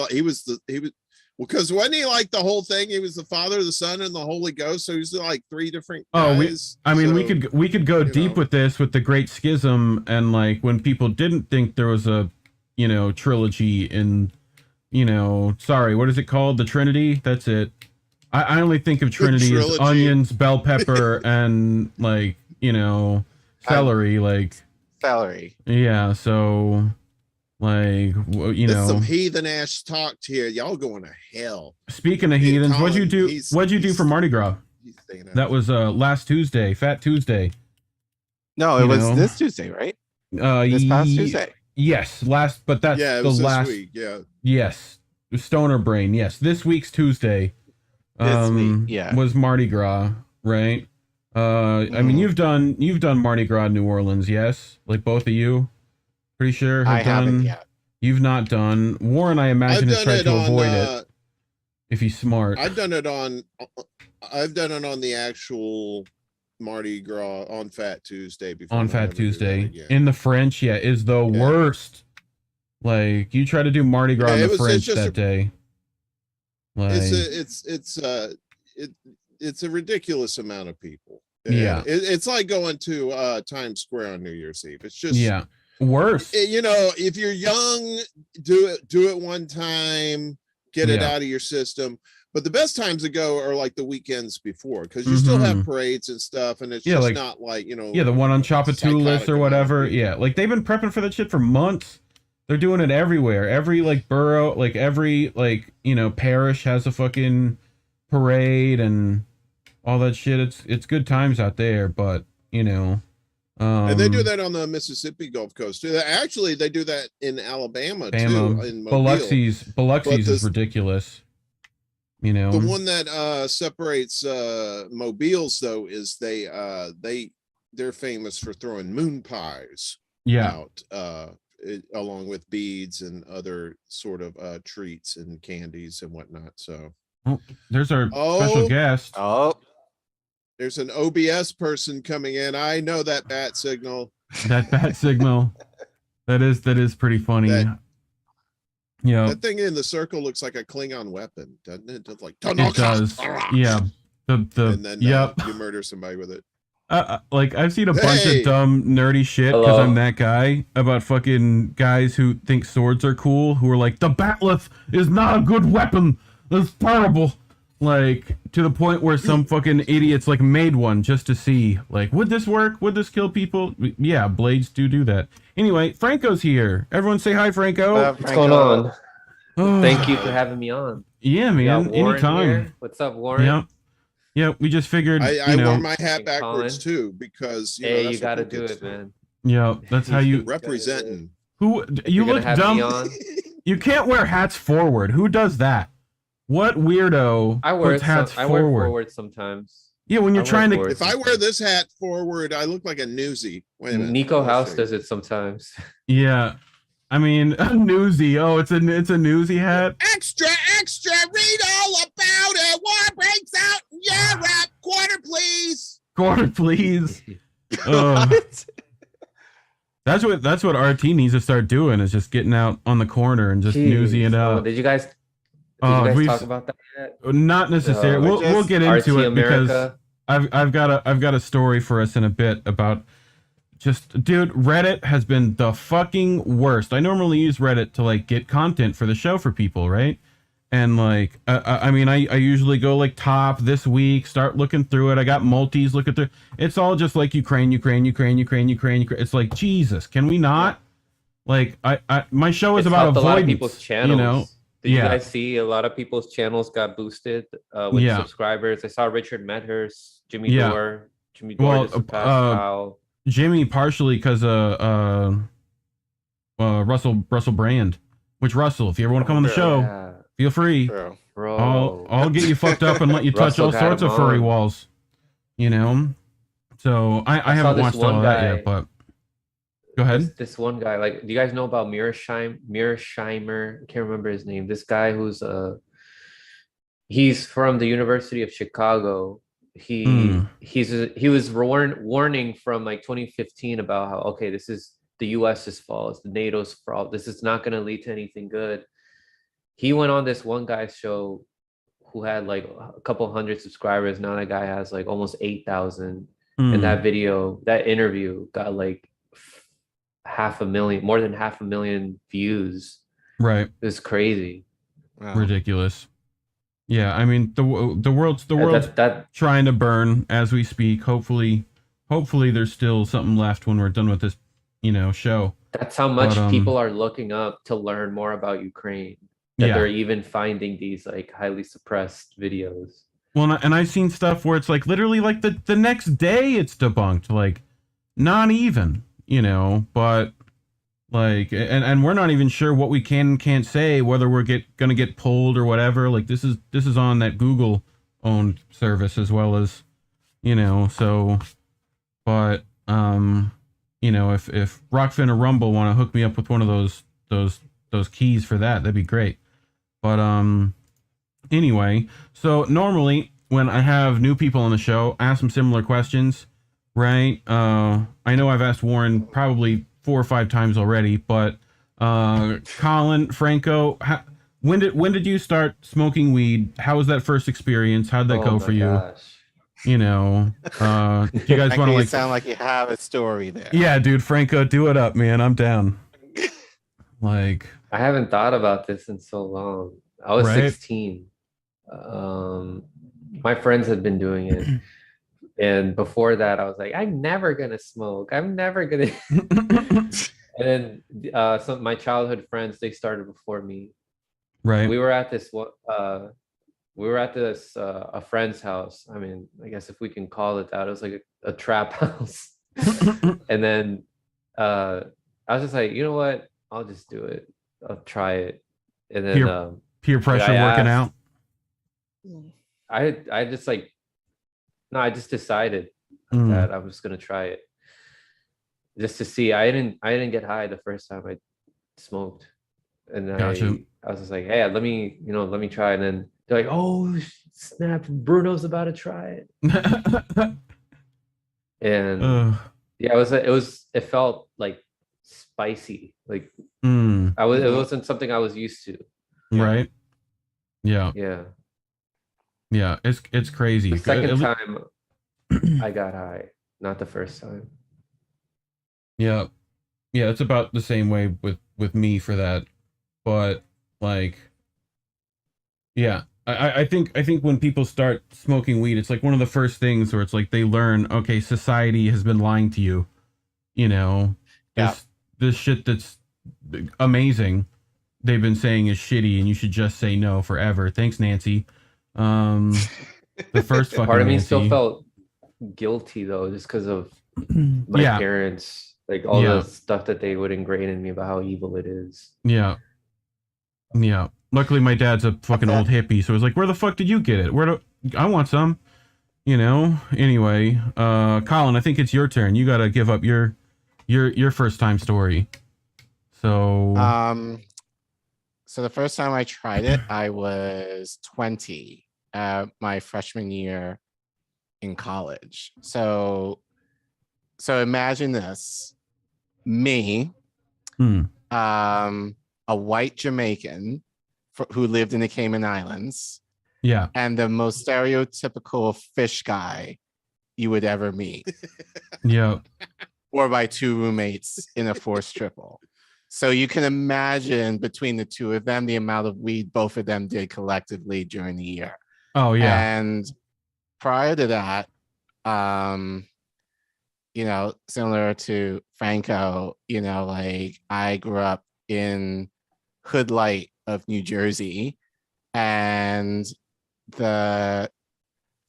because wasn't he like the whole thing? He was the Father, the Son, and the Holy Ghost. So he's like three different guys. We could go you deep know. with this with the Great Schism and like when people didn't think there was a, you know, trilogy in, you know, sorry, what is it called? The Trinity? That's it. I only think of Trinity as trilogy. onions, bell pepper, and like, you know, celery. Like, Celery. yeah. So, like, you That's know, some heathen ass talk here. Y'all going to hell. speaking of Yeah, heathens, Collin, what'd you do? he's- What'd you do he's- for Mardi Gras? He's staying out. That was last Tuesday, Fat Tuesday. No, it You was know. this Tuesday, right? This past Tuesday. Yes, last, but that's Yeah, it the was last. this week. Yeah. Yes, Stoner Brain. Yes, this week's Tuesday. This week, yeah. was Mardi Gras, right? I mean, you've done Mardi Gras in New Orleans, yes? Like both of you, pretty sure. I haven't yet. You've not done. Warren, I imagine, has tried to avoid it if he's smart. I've done it on the actual Mardi Gras on Fat Tuesday before. On I Fat never do that Tuesday again. in the French, yeah, is the worst. Like you try to do Mardi Gras in Yeah, the it's French just that day. Like, it's a ridiculous amount of people. Yeah. It's like going to Times Square on New Year's Eve. It's just yeah, worse. you know, if you're young, do it one time, get it Yeah. out of your system. But the best times to go are like the weekends before, because you still have parades and stuff, and it's Yeah, just like- not like, you know, Yeah, the one on Chapatulas psychotic or amount whatever. of people. Yeah, like they've been prepping for that shit for months. They're doing it everywhere. Every like borough, like every like, you know, parish has a fucking parade and all that shit. It's good times out there, but you know, And they do that on the Mississippi Gulf Coast too. Actually, they do that in Alabama too. In Mobile. Biloxi's is this- ridiculous. You know, The one that separates Mobiles though is they're famous for throwing moon pies yeah, out along with beads and other sort of treats and candies and whatnot. So there's our Oh. special guest. Oh, there's an OBS person coming in. I know that bat signal. That bat signal. That is pretty funny. That- Yeah, That thing in the circle looks like a Klingon weapon, doesn't it? It's like it does. Yeah, the and then yep. you murder somebody with it. Like I've seen a bunch Hey! of dumb nerdy shit because Hello? I'm that guy about fucking guys who think swords are cool, who are like, the batleth is not a good weapon. That's terrible. Like to the point where some fucking idiots like made one just to see, like, would this work? Would this kill people? Yeah, blades do that. Anyway, Franco's here. Everyone say hi, Franco. What's going on? Thank you for having me on. Yeah, We got man. Warren Anytime. here. What's up, Warren? Yeah. Yeah, we just figured, I you know, wore my hat And backwards Collin. too because you know, Hey, that's you what gotta we do get it, to. man. yeah, that's how you, Representing. who, you You're gonna look have me dumb. on. You can't wear hats forward. Who does that? What weirdo I wear puts hats I wear forward? forward sometimes. Yeah, when you're I wear trying to, forward If I wear this hat forward, I look like a newsie. Wait a minute. Nico Let me House see. does it sometimes. yeah, I mean, a newsie. Oh, it's a newsie hat. Extra, extra, read all about it. War breaks out in Europe. Quarter, please. Quarter, please. Ugh. That's what RT needs to start doing, is just getting out on the corner and just newsying out. Did you guys We've- talk about that yet? Not necessarily. No, we'll get into RT it because America. I've got a story for us in a bit about just, dude, Reddit has been the fucking worst. I normally use Reddit to like get content for the show for people, right? And like, I mean, I usually go like top this week, start looking through it. I got multis looking through. It's all just like Ukraine. It's like, Jesus, can we not? Like, my show is It's about helped a lot of avoidance. people's channels. You know? Did you Yeah. guys see a lot of people's channels got boosted with Yeah. subscribers? I saw Richard Medhurst, Jimmy Yeah. Dore, Well, just surpassed Kyle. Jimmy partially because Russell Brand. Which Russell, if you ever want to come on the show, Yeah, feel free. True. bro. I'll get you fucked up and let you touch Russell all got sorts him of furry on. walls. You know? So I saw haven't this watched all one of that guy. yet, but go ahead. This one guy, like, do you guys know about Mearsheimer? I can't remember his name. This guy who's he's from the University of Chicago. He was warning from like 2015 about how, okay, this is the US's fault, it's the NATO's fault. This is not going to lead to anything good. He went on this one guy's show who had like a couple hundred subscribers. Now that guy has like almost 8,000. And that interview got like more than 500,000 views. Right. It's crazy. Wow. Ridiculous. Yeah, I mean the world's That trying to burn as we speak. Hopefully there's still something left when we're done with this, show. that's how much But, people are looking up to learn more about Ukraine. That Yeah. they're even finding these like highly suppressed videos. Well, and I've seen stuff where it's like literally like the next day it's debunked, like not even, but like, and we're not even sure what we can and can't say, whether we're gonna get pulled or whatever. Like this is on that Google owned service as well as, so, but if Rockfin or Rumble want to hook me up with one of those keys for that, that'd be great. But anyway, so normally when I have new people on the show, I ask them similar questions, right? I know I've asked Warren probably 4 or 5 times already, but Collin, Franco, when did you start smoking weed? How was that first experience? How'd that Oh go my for you? gosh. Do you guys Making want to it like? sound like you have a story there. Yeah, dude, Franco, do it up, man. I'm down. Like, I haven't thought about this in so long. I was Right. 16. My friends had been doing it. And before that, I was like, I'm never going to smoke. I'm never going to. And then some of my childhood friends, they started before me. right. We were at this a friend's house. I mean, I guess if we can call it that. It was like a trap house. And then I was just like, you know what? I'll just do it. I'll try it. And then Peer pressure I working asked- out. I just like, no, I just decided Mm. that I was gonna try it just to see. I didn't get high the first time I smoked, and then Gotcha. I was just like, hey, let me try. And then they're like, oh snap, Bruno's about to try it. And yeah, it felt like spicy. Like Mm, it wasn't something I was used to. right. Yeah. Yeah. It's crazy. The second At le- time I got high. not the first time. Yeah. Yeah, it's about the same way with me for that. But like, yeah, I think when people start smoking weed, it's like one of the first things where it's like they learn, okay, society has been lying to you. You know, this shit that's amazing, they've been saying is shitty, and you should just say no forever. Thanks, Nancy. The first fucking part of me Nancy. still felt guilty though, just because of my Yeah. parents. Like all Yeah. the stuff that they would ingrain in me about how evil it is. Yeah. Yeah. Luckily, my dad's a fucking old hippie, so it's like, where the fuck did you get it? I want some. You know. Anyway, Collin, I think it's your turn. You gotta give up your first time story. So. So the first time I tried it, I was 20, my freshman year in college. So imagine this. Me, a white Jamaican who lived in the Cayman Islands, Yeah. and the most stereotypical fish guy you would ever meet, Yeah. or by two roommates in a forced triple. So you can imagine between the two of them, the amount of weed both of them did collectively during the year. Oh yeah. And prior to that, you know, similar to Franco, you know, like I grew up in Hood Light of New Jersey, and the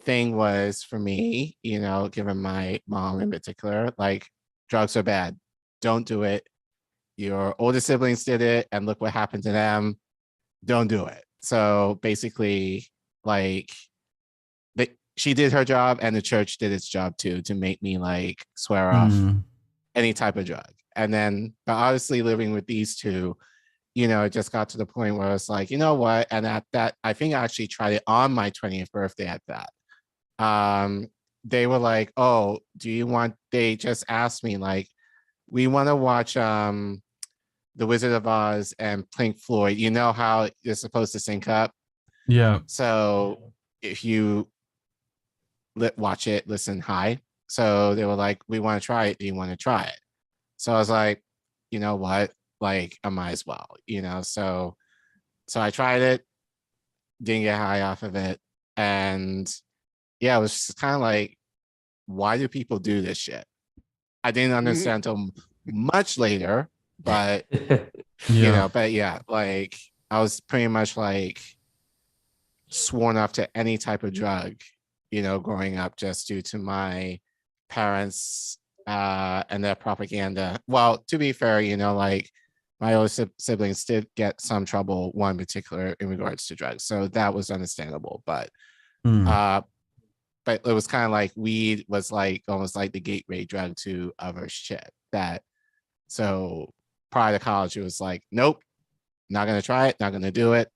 thing was for me, you know, given my mom in particular, like drugs are bad, don't do it. Your older siblings did it, and look what happened to them. Don't do it. So basically, like, she did her job, and the church did its job too, to make me like swear off any type of drug. And then, but honestly, living with these two, you know, it just got to the point where it's like, you know what? And at that, I think I actually tried it on my 20th birthday at that. They were like, oh, do you want, they just asked me, like, we want to watch The Wizard of Oz and Pink Floyd. You know how you're supposed to sync up? Yeah. So if you watch it, listen, hi. So they were like, we want to try it. Do you want to try it? So I was like, you know what? Like, I might as well, you know? So I tried it, didn't get high off of it. And yeah, it was just kind of like, why do people do this shit? I didn't understand until much later, but you know, but yeah, like I was pretty much like sworn off to any type of drug, you know, growing up, just due to my parents and their propaganda. Well, to be fair, you know, like my older siblings did get some trouble, one in particular, in regards to drugs, so that was understandable. But it was kind of like weed was like almost like the gateway drug to other shit. That so prior to college, it was like, nope, not gonna try it, not gonna do it.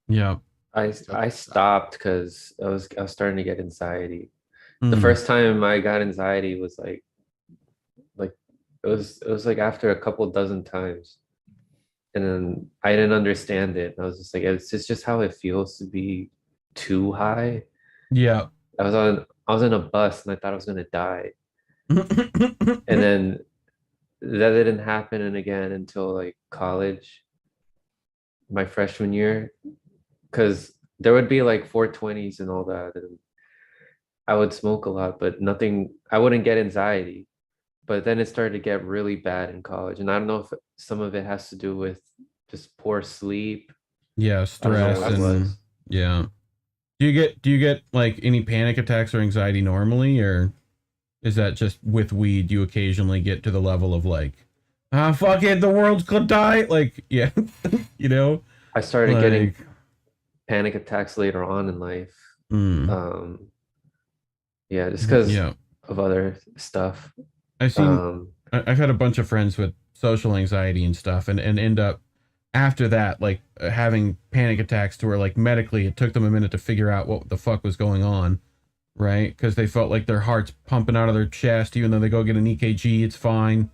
Yeah. I stopped because I was starting to get anxiety. The first time I got anxiety was like it was like after a couple dozen times, and then I didn't understand it. I was just like, it's just how it feels to be too high. Yeah. I was in a bus and I thought I was gonna die, and then that didn't happen and again until like college, my freshman year, because there would be like 420s and all that, and I would smoke a lot, but nothing. I wouldn't get anxiety, but then it started to get really bad in college, and I don't know if some of it has to do with just poor sleep. Yeah, stress and yeah. Do you get like any panic attacks or anxiety normally, or is that just with weed you occasionally get to the level of like, fuck it, the world's gonna die? Like, yeah, you know? I started getting panic attacks later on in life. Yeah, just because of other stuff. I've had a bunch of friends with social anxiety and stuff, and end up after that, like having panic attacks to where like medically it took them a minute to figure out what the fuck was going on, right? Because they felt like their heart's pumping out of their chest, even though they go get an EKG, it's fine,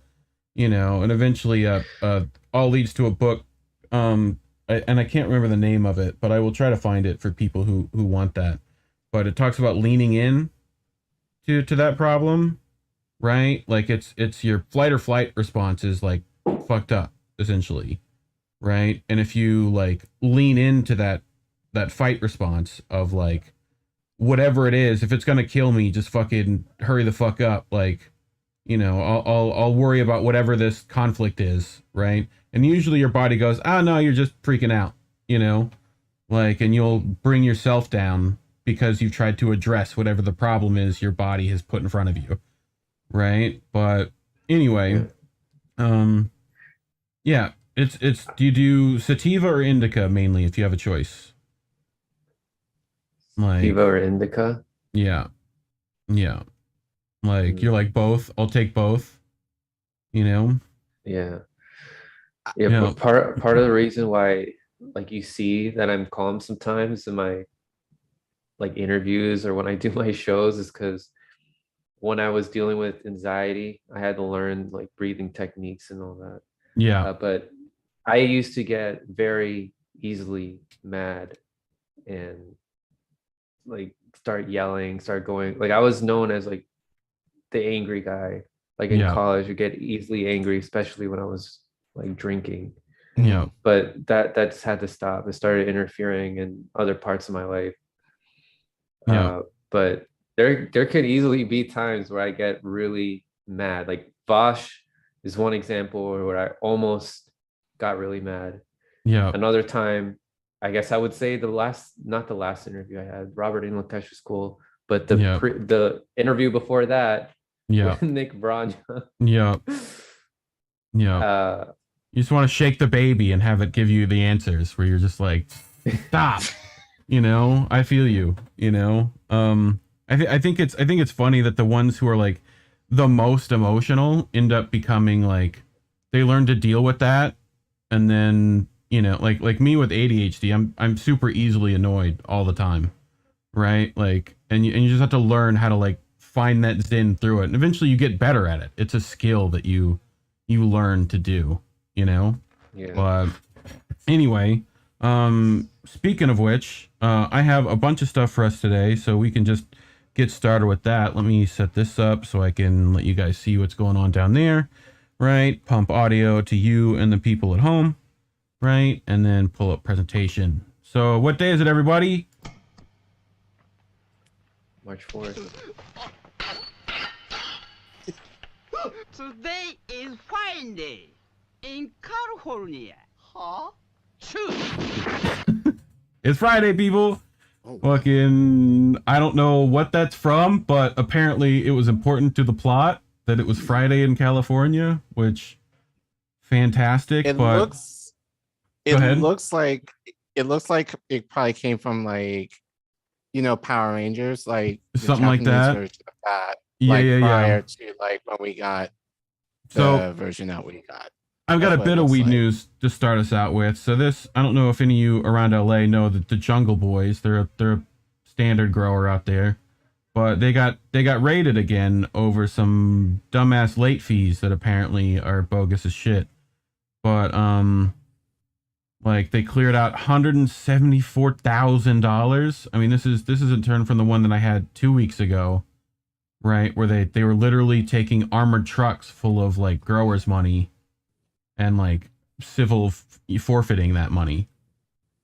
you know. And eventually, all leads to a book, and I can't remember the name of it, but I will try to find it for people who want that. But it talks about leaning in to that problem, right? Like it's your flight or flight response is like fucked up essentially, right? And if you like lean into that fight response of like whatever it is, if it's gonna kill me, just fucking hurry the fuck up. Like, you know, I'll worry about whatever this conflict is, right? And usually your body goes, oh no, you're just freaking out, you know, like, and you'll bring yourself down because you've tried to address whatever the problem is your body has put in front of you, right? But anyway, yeah, it's do you do sativa or indica mainly if you have a choice? Like Sativa or indica? Yeah. Like you're like both. I'll take both. You know. Yeah. But part of the reason why, like, you see that I'm calm sometimes in my like interviews or when I do my shows is because when I was dealing with anxiety, I had to learn like breathing techniques and all that. Yeah. But I used to get very easily mad and like start yelling, start going. Like I was known as like the angry guy. Like in college, you get easily angry, especially when I was like drinking. Yeah. But that just had to stop. It started interfering in other parts of my life. Yeah. But there could easily be times where I get really mad. Like Vosh is one example where I almost got really mad. Yeah. Another time, I guess I would say not the last interview I had, Robert English was cool, but the interview before that, with Nick Branja. Yeah. You just want to shake the baby and have it give you the answers where you're just like, stop. You know, I feel you, you know. I think it's funny that the ones who are like the most emotional end up becoming like they learn to deal with that, and then, you know, like me with ADHD, I'm super easily annoyed all the time, right? Like, and you just have to learn how to like find that zen through it, and eventually you get better at it. It's a skill that you learn to do, you know. Yeah. But anyway, speaking of which, I have a bunch of stuff for us today, so we can just get started with that. Let me set this up so I can let you guys see what's going on down there, right? Pump audio to you and the people at home, right? And then pull up presentation. So what day is it, everybody? March 4th. Today is Friday in California. Huh? True. It's Friday, people. Fucking, I don't know what that's from, but apparently it was important to the plot that it was Friday in California, which fantastic. It looks like it probably came from like, you know, Power Rangers, like something like that. Version of that. Yeah, prior to like when we got the version that we got. I've got a bit of weed news to start us out with. So this, I don't know if any of you around LA know that the Jungle Boys, they're a standard grower out there, but they got raided again over some dumbass late fees that apparently are bogus as shit. But like they cleared out $174,000. I mean, this is in turn from the one that I had 2 weeks ago, right? Where they were literally taking armored trucks full of like growers' money and like civil forfeiting that money,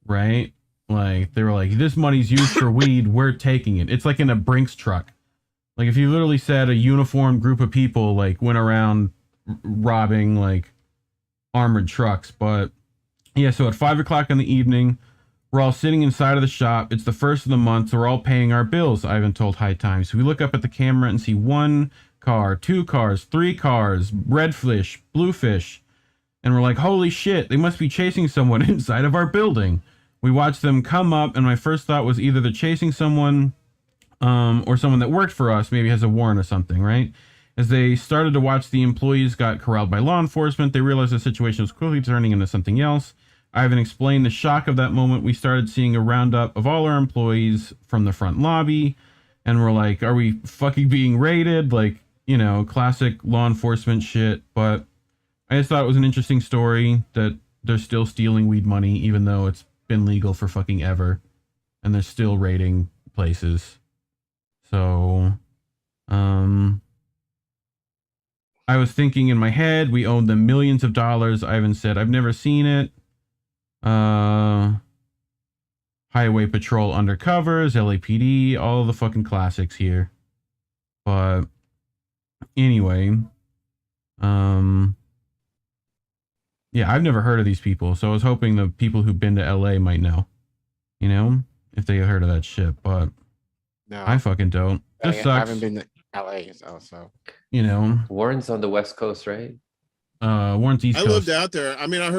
right? Like they were like, this money's used for weed, we're taking it. It's like in a Brinks truck. Like if you literally said a uniformed group of people like went around robbing like armored trucks. But yeah, so at 5 o'clock in the evening, we're all sitting inside of the shop. It's the first of the month, so we're all paying our bills, Ivan told High Times. So we look up at the camera and see 1 car, 2 cars, 3 cars, red fish, blue fish. And we're like, holy shit, they must be chasing someone inside of our building. We watched them come up, and my first thought was either they're chasing someone or someone that worked for us, maybe has a warrant or something, right? As they started to watch the employees got corralled by law enforcement, they realized the situation was quickly turning into something else. Ivan explained the shock of that moment. We started seeing a roundup of all our employees from the front lobby, and we're like, are we fucking being raided? Like, you know, classic law enforcement shit, but I just thought it was an interesting story that they're still stealing weed money, even though it's been legal for fucking ever, and they're still raiding places. So, I was thinking in my head, we owed them millions of dollars. Ivan said, I've never seen it. Highway Patrol Undercovers, LAPD, all the fucking classics here. But anyway, yeah, I've never heard of these people, so I was hoping the people who've been to LA might know, you know, if they heard of that shit, but No, I fucking don't. This I sucks. haven't been to LA, so. You know, Warren's on the West Coast, right? Warren's East I Coast. lived out there. I mean, when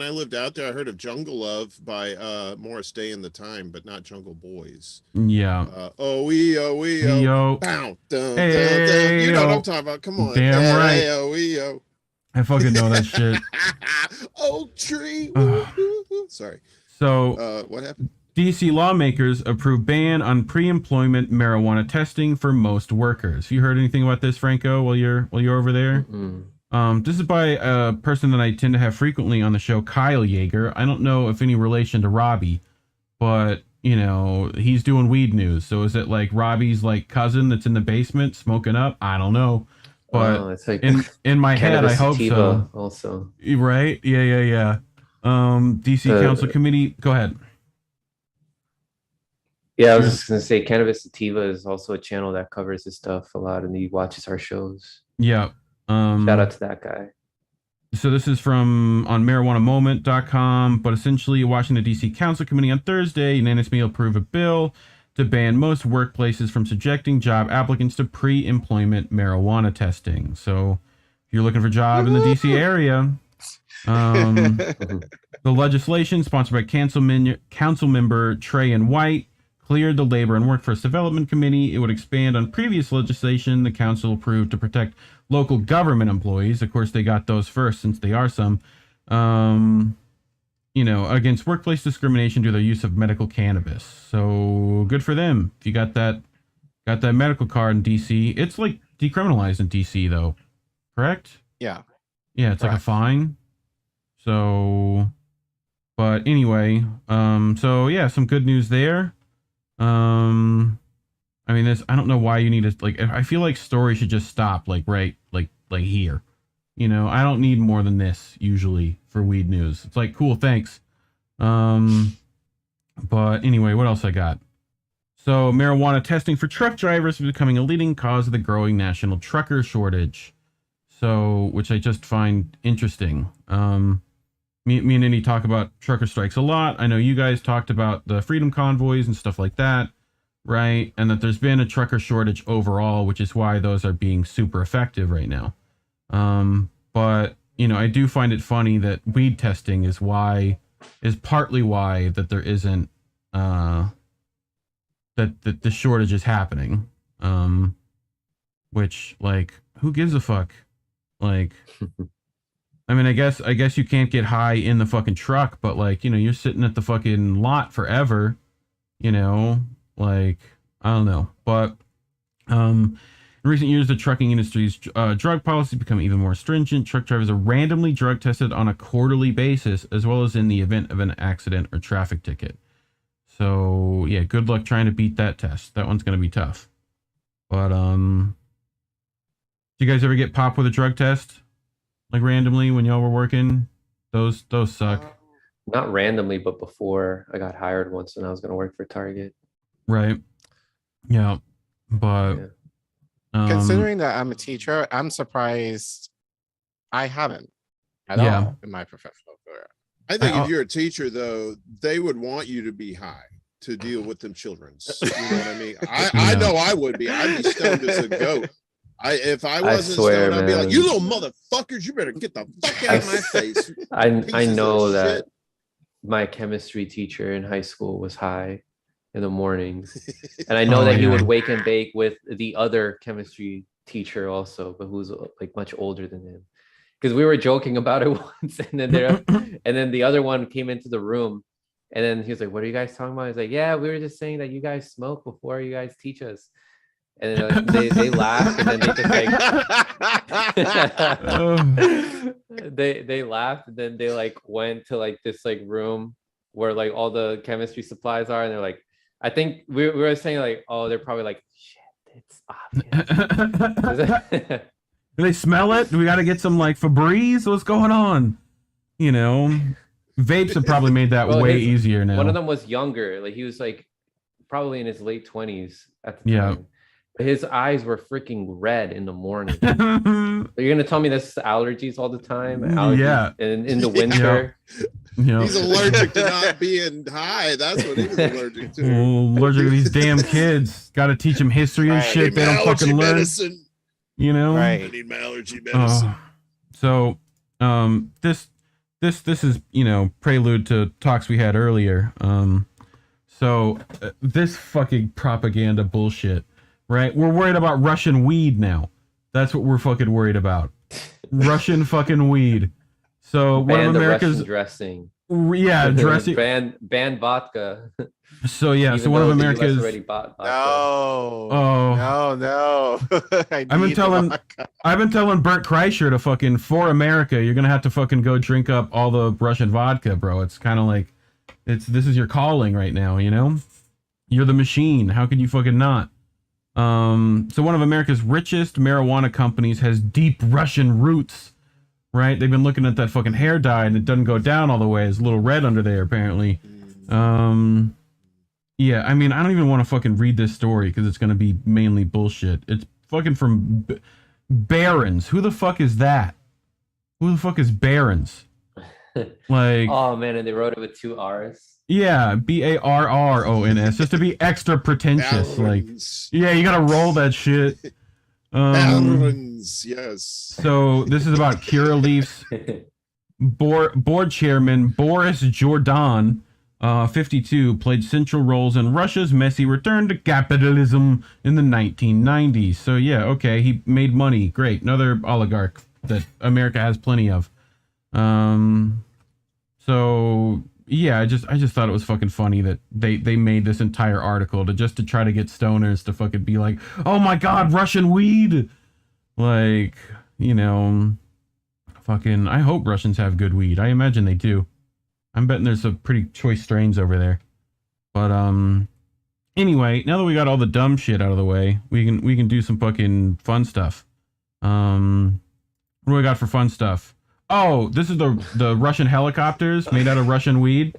I lived out there, I heard of Jungle Love by Morris Day and the Time, but not Jungle Boys. Yeah. Yo. Bow, dun, dun, dun. You know what I'm talking about. Come on. Damn right. Yo. I fucking know that shit. Oak tree. Sorry. So, what happened? DC lawmakers approve ban on pre-employment marijuana testing for most workers. You heard anything about this, Franco, while you're over there? This is by a person that I tend to have frequently on the show, Kyle Yeager. I don't know if any relation to Robbie, but you know, he's doing weed news. So is it like Robbie's like cousin that's in the basement smoking up? I don't know. But it's like in my head, I hope so. Also, right? Yeah. DC Council Committee. Go ahead. Yeah, I was just gonna say, Cannabis Sativa is also a channel that covers this stuff a lot, and he watches our shows. Yeah. Shout out to that guy. So this is from on marijuanamoment.com, but essentially Washington DC Council Committee on Thursday unanimously approved a bill to ban most workplaces from subjecting job applicants to pre-employment marijuana testing. So if you're looking for a job in the DC area, the legislation sponsored by council member Trey and White cleared the Labor and Workforce Development Committee. It would expand on previous legislation the council approved to protect local government employees. Of course, they got those first since they are some, you know, against workplace discrimination due to their use of medical cannabis. So good for them. If you got that medical card in DC, it's like decriminalized in DC though, correct? Yeah. Yeah, it's like a fine. So, but anyway, so yeah, some good news there. I mean, I don't know why you need to, like, I feel like stories should just stop, like, right, like here. You know, I don't need more than this, usually, for weed news. It's like, cool, thanks. But anyway, what else I got? So, marijuana testing for truck drivers is becoming a leading cause of the growing national trucker shortage. So, which I just find interesting. Me and Indy talk about trucker strikes a lot. I know you guys talked about the freedom convoys and stuff like that, right? And that there's been a trucker shortage overall, which is why those are being super effective right now. But, you know, I do find it funny that weed testing is partly why that there isn't, that the shortage is happening. Which, like, who gives a fuck? Like... I mean, I guess you can't get high in the fucking truck, but like, you know, you're sitting at the fucking lot forever, you know, like, I don't know. But in recent years, the trucking industry's drug policy has become even more stringent. Truck drivers are randomly drug tested on a quarterly basis, as well as in the event of an accident or traffic ticket. So yeah, good luck trying to beat that test. That one's going to be tough. But, do you guys ever get popped with a drug test? Like randomly when y'all were working? Those suck. Not randomly, but before I got hired once when I was going to work for Target. Right. Yeah. But considering that I'm a teacher, I'm surprised I haven't at all in my professional career. I think if you're a teacher, though, they would want you to be high to deal with them children's. You know what I mean? I know I would be. I'd be stoned as a goat. If I wasn't stoned, I'd be like, you little motherfuckers, you better get the fuck out of my face. I know that my chemistry teacher in high school was high in the mornings. And I know that he would wake and bake with the other chemistry teacher also, but who's like much older than him. Because we were joking about it once, and then the other one came into the room, and then he was like, what are you guys talking about? He's like, yeah, we were just saying that you guys smoke before you guys teach us. And then they laughed, and then they just like they laughed, and then they like went to like this like room where like all the chemistry supplies are, and they're like, I think we were saying like, oh, they're probably like, shit, It's obvious. Do they smell it? Do we got to get some like Febreze? What's going on? You know, vapes have probably made that Well, way easier now. One of them was younger. Like he was like probably in his late 20s at the Yeah. time. His eyes were freaking red in the morning. You're gonna tell me this is allergies all the time? Allergies Yeah. in the winter. Yeah. He's allergic to not being high. That's what he was allergic to. Allergic to these damn kids. Got to teach them history and Right. shit. They don't Allergy fucking learn. medicine. You know. I Right. need my allergy medicine. So, this is, you know, prelude to talks we had earlier. This fucking propaganda bullshit, right? We're worried about Russian weed now. That's what we're fucking worried about. Russian fucking weed. So one of America's dressing. Yeah, dressing. Ban vodka. So yeah, Even so one though of the US America's. already bought vodka. No. Oh. No. I've been telling Bert Kreischer to fucking, for America, you're gonna have to fucking go drink up all the Russian vodka, bro. It's kind of like, this is your calling right now, you know? You're the machine. How could you fucking not? So one of America's richest marijuana companies has deep Russian roots, right? They've been looking at that fucking hair dye and it doesn't go down all the way. It's a little red under there, apparently. Yeah, I mean, I don't even want to fucking read this story because it's going to be mainly bullshit. It's fucking from Barons. Who the fuck is that? Who the fuck is Barons? Like, oh man, and they wrote it with 2 R's. Yeah, Barrons, just to be extra pretentious. Barons. Like, yeah, you gotta roll that shit. Barons, yes. So this is about Curaleaf's board chairman Boris Jordan, 52, played central roles in Russia's messy return to capitalism in the 1990s. So yeah, okay, he made money. Great, another oligarch that America has plenty of. So yeah, I just thought it was fucking funny that they made this entire article to try to get stoners to fucking be like, oh my god, Russian weed. Like, you know, fucking, I hope Russians have good weed. I imagine they do. I'm betting there's some pretty choice strains over there. But anyway, now that we got all the dumb shit out of the way, we can do some fucking fun stuff. What do we got for fun stuff? Oh, this is the Russian helicopters made out of Russian weed.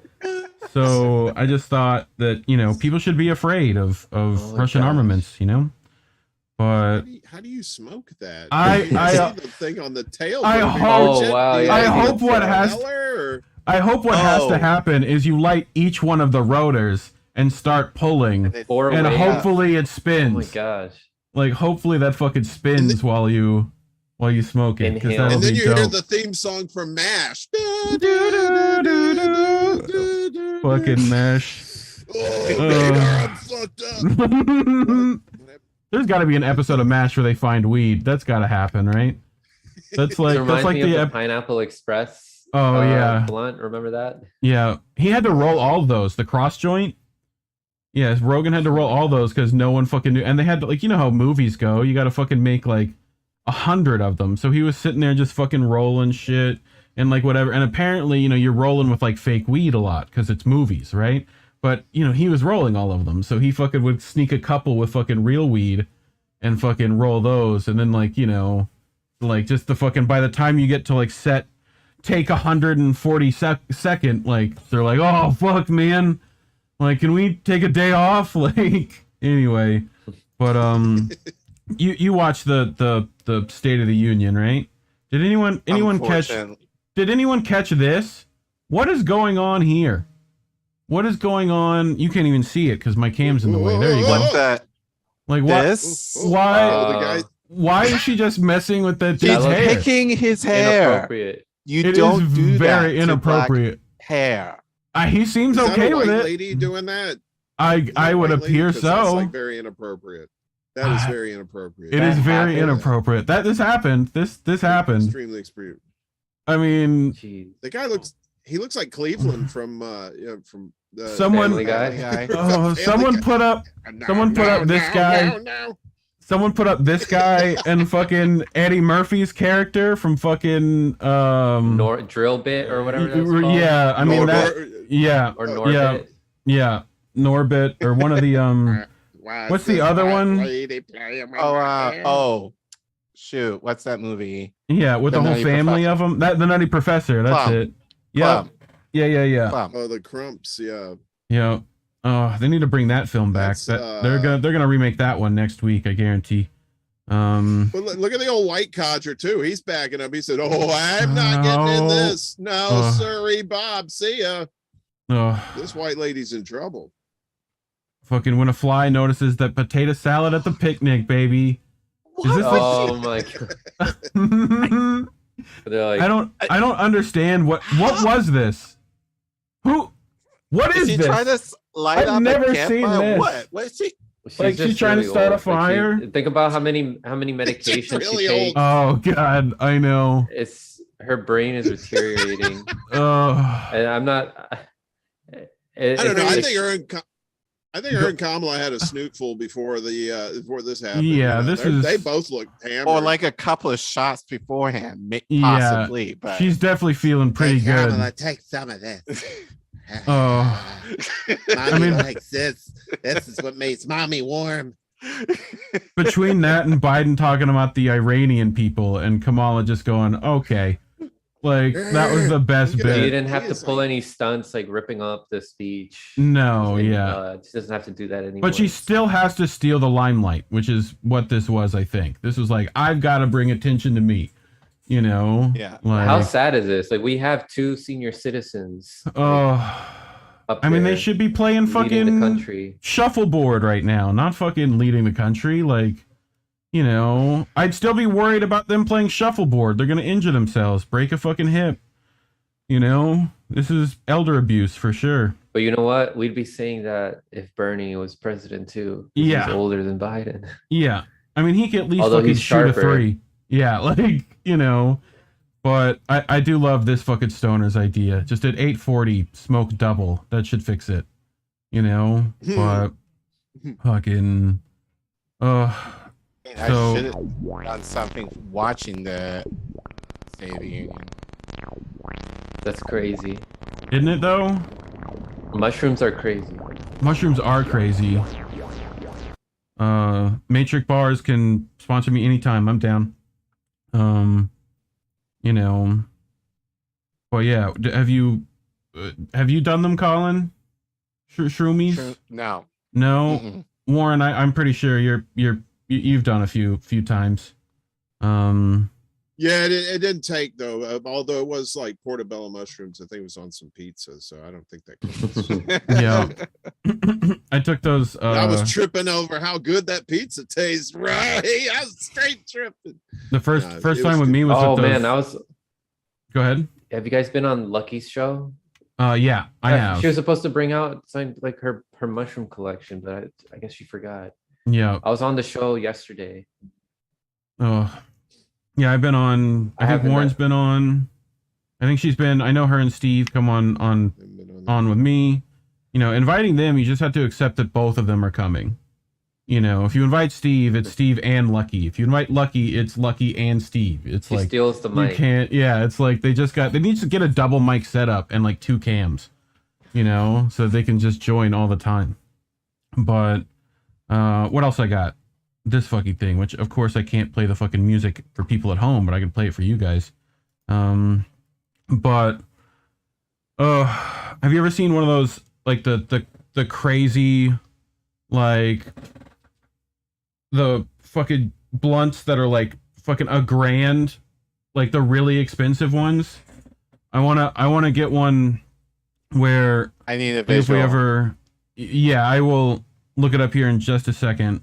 So I just thought that, you know, people should be afraid of Russian armaments, you know. But how do you smoke that? I see the thing on the tail. I hope. Oh, wow, yeah. I hope what has to happen is you light each one of the rotors and start pulling, and hopefully it spins. Oh my gosh! Like hopefully that fucking spins while you smoke it, because that'll and then be you dope. hear the theme song from MASH. Fucking MASH. I'm fucked up. There's got to be an episode of MASH where they find weed. That's got to happen, right? That's like the Pineapple Express. Oh yeah, blunt. Remember that? Yeah, he had to roll all of those. The cross joint. Yes, Rogan had to roll all those because no one fucking knew. And they had to, like, you know how movies go. You got to fucking make like 100 of them. So he was sitting there just fucking rolling shit and like whatever. And apparently, you know, you're rolling with like fake weed a lot because it's movies, right? But, you know, he was rolling all of them. So he fucking would sneak a couple with fucking real weed and fucking roll those. And then, like, you know, like just the fucking, by the time you get to like take 140 second, like, they're like, oh, fuck, man. Like, can we take a day off? Like, anyway. But, you watched the State of the Union, right? Did anyone catch this? What is going on here? What is going on? You can't even see it because my cam's in the way. There you go. What's that? Like what? This? Why? Why is she just messing with that dude's hair? He's picking his hair. Inappropriate. You don't do very that inappropriate. Hair. He seems Is okay that a with white it. Lady doing that? I would appear so. That's like very inappropriate. That is very inappropriate. It is very inappropriate. This happened. This happened. Extremely extreme. I mean, the guy looks like Cleveland from someone. Family Guy. Oh, someone put up this guy. Someone put up this guy and fucking Eddie Murphy's character from fucking Drill Bit or whatever that's called. Yeah, I mean that. Yeah, or Norbit. Yeah, Norbit or one of the What's the other one? Shoot, what's that movie? Yeah, with the whole Nutty family Professor. of them. That the Nutty Professor. That's Plum. it. Yeah. Plum. Yeah. Plum. Oh, the Crumps, yeah. Yeah. Oh, they need to bring that film back. That's, They're gonna remake that one next week, I guarantee. But look at the old white codger too. He's backing up. He said, "Oh, I'm not getting in this. No, sorry, Bob. See ya." This white lady's in trouble. Fucking when a fly notices that potato salad at the picnic, baby. Is this my god. They're like, I don't understand what was this? What is she this? trying to light I've up never a seen campfire? this. What is she? Like she's trying to start a fire. Think about how many medications really she takes. Oh god, I know. It's her brain is deteriorating. And I'm not. I don't know. I think her and Kamala had a snootful before this happened. Yeah, they both look hammered. Or like a couple of shots beforehand, possibly. But she's definitely feeling pretty good. Kamala, take some of this. Mommy likes this. This is what makes mommy warm. Between that and Biden talking about the Iranian people and Kamala just going, okay. Like that was the best bit. She didn't have to pull any stunts like ripping up the speech. No, She doesn't have to do that anymore. But she still has to steal the limelight, which is what this was, I think. This was like, I've got to bring attention to me. You know? Yeah. Like, how sad is this? Like we have 2 senior citizens. I mean, they should be playing fucking the country. shuffleboard right now, not fucking leading the country. Like, you know, I'd still be worried about them playing shuffleboard. They're gonna injure themselves, break a fucking hip. You know, this is elder abuse for sure. But you know what? We'd be saying that if Bernie was president too. Yeah. He's older than Biden. Yeah. I mean, he could at least Although fucking he's shoot a sharper. 3. Yeah, like, you know. But I do love this fucking stoner's idea. Just at 8:40, smoke double. That should fix it. You know? But fucking I so should have done something watching the State of the Union. That's crazy. isn't it though? Mushrooms are crazy. Mushrooms are crazy. Matrix bars can sponsor me anytime. I'm down. You know. Well, yeah. Have you done them, Collin? Shroomies? No. No. Mm-mm. Warren, I'm pretty sure you've done a few times. Yeah, it didn't take though. Although it was like portobello mushrooms, I think it was on some pizza, so I don't think that counts. Yeah. I took those. I was tripping over how good that pizza tastes. Right, I was straight tripping. The first it time was with good. me was. Oh with those. man, I was. Go ahead. Have you guys been on Lucky's show? Yeah, I have. She was supposed to bring out something like her mushroom collection, but I guess she forgot. Yeah. I was on the show yesterday. Oh, yeah. I've been on. I think Warren's been on. I think she's been. I know her and Steve come on with me. You know, inviting them, you just have to accept that both of them are coming. You know, if you invite Steve, it's Steve and Lucky. If you invite Lucky, it's Lucky and Steve. It's He like steals the mic. You can't. Yeah, it's like they need to get a double mic setup and like 2 cams. You know, so they can just join all the time. But what else I got? This fucking thing, which of course I can't play the fucking music for people at home, but I can play it for you guys. But have you ever seen one of those like the crazy like the fucking blunts that are like fucking $1,000, like the really expensive ones? I wanna get one where I need a if visual. we ever, yeah, I will look it up here in just a second.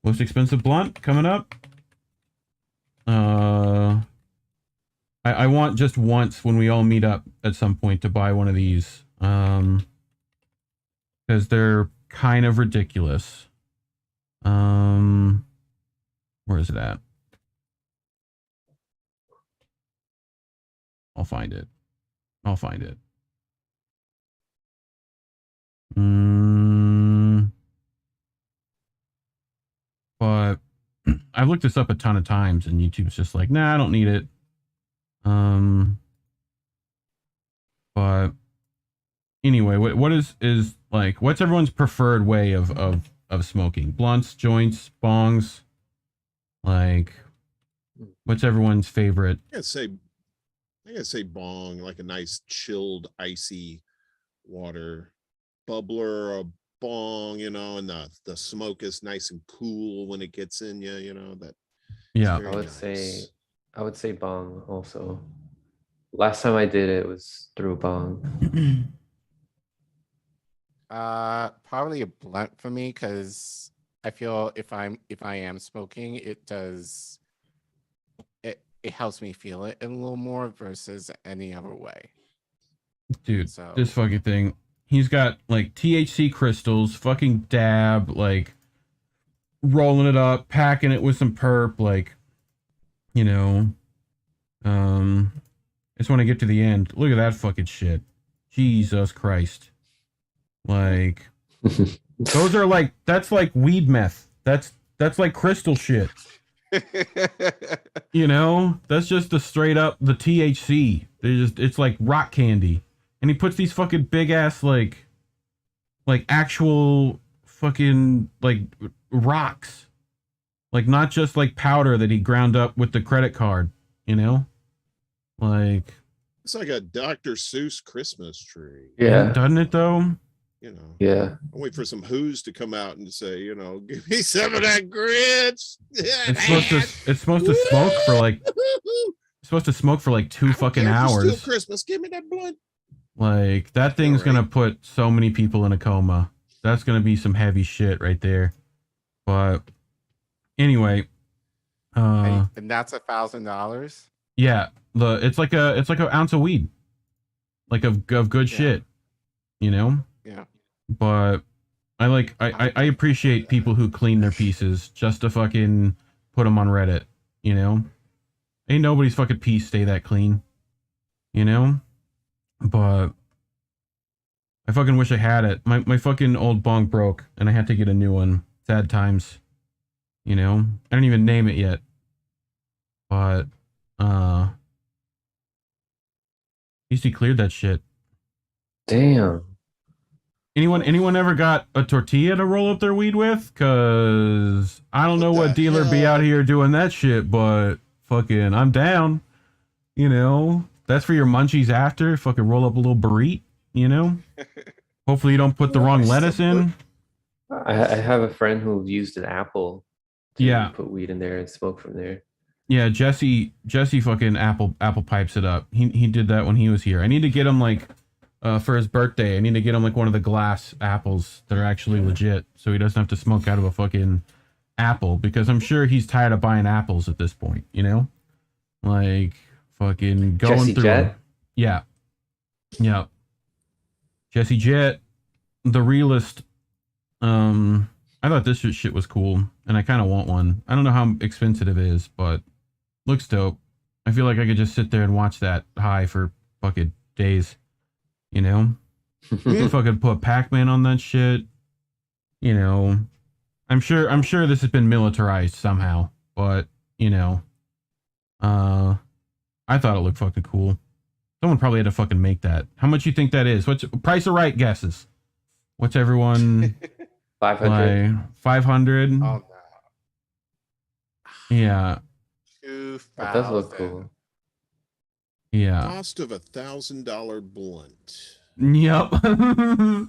Most expensive blunt coming up. I want just once when we all meet up at some point to buy one of these. Because they're kind of ridiculous. Where is it at? I'll find it. But I've looked this up a ton of times and YouTube's just like, nah, I don't need it. But anyway, what is like, what's everyone's preferred way of smoking? Blunts, joints, bongs? Like, what's everyone's favorite? I gotta say bong, like a nice chilled, icy water bubbler, or a bong, you know, and the smoke is nice and cool when it gets in you, you know, that. Yeah. I would say bong also. Last time I did it was through bong. Probably a blunt for me, because I feel if I am smoking, it helps me feel it a little more versus any other way. Dude, So this fucking thing. He's got like THC crystals, fucking dab, like rolling it up, packing it with some perp, like, you know. I just want to get to the end. Look at that fucking shit. Jesus Christ. Like, those are like, that's like weed meth. That's like crystal shit. You know, that's just the straight up the THC. It's like rock candy. And he puts these fucking big ass like actual fucking like rocks. Like, not just like powder that he ground up with the credit card, you know? Like, It's like a Dr. Seuss Christmas tree. Yeah. Doesn't it though? You know. Yeah. I wait for some Who's to come out and say, you know, give me some of that grits. It's supposed to smoke for like two fucking hours. Still Christmas. Give me that blunt. Like, that thing's gonna put so many people in a coma. That's gonna be some heavy shit right there. But anyway, and that's $1,000. yeah, it's like an ounce of weed, like of good shit, you know. Yeah. But I appreciate people who clean their pieces just to fucking put them on Reddit, you know. Ain't nobody's fucking piece stay that clean, you know. But I fucking wish I had it. My fucking old bong broke and I had to get a new one. Sad times, you know. I didn't even name it yet. But he cleared that shit. Damn. Anyone ever got a tortilla to roll up their weed with? Cause I don't know what dealer be out here doing that shit, but fucking I'm down. You know, that's for your munchies after. Fucking roll up a little burrito, you know? Hopefully you don't put the wrong lettuce in. I have a friend who used an apple to put weed in there and smoke from there. Yeah, Jesse fucking apple pipes it up. He did that when he was here. I need to get him like for his birthday. I need to get him like one of the glass apples that are actually legit, so he doesn't have to smoke out of a fucking apple, because I'm sure he's tired of buying apples at this point, you know? Like, fucking going Jesse through Jet? Yeah. Jesse Jet, the realist. I thought this shit was cool, and I kind of want one. I don't know how expensive it is, but looks dope. I feel like I could just sit there and watch that high for fucking days, you know? Fucking put Pac-Man on that shit, you know? I'm sure this has been militarized somehow, but, you know, I thought it looked fucking cool. Someone probably had to fucking make that. How much you think that is? What's Price of Right guesses? What's everyone? 500. 500. Oh no. Yeah. 2,000. That does look cool. Yeah. Cost of $1,000 blunt. Yep.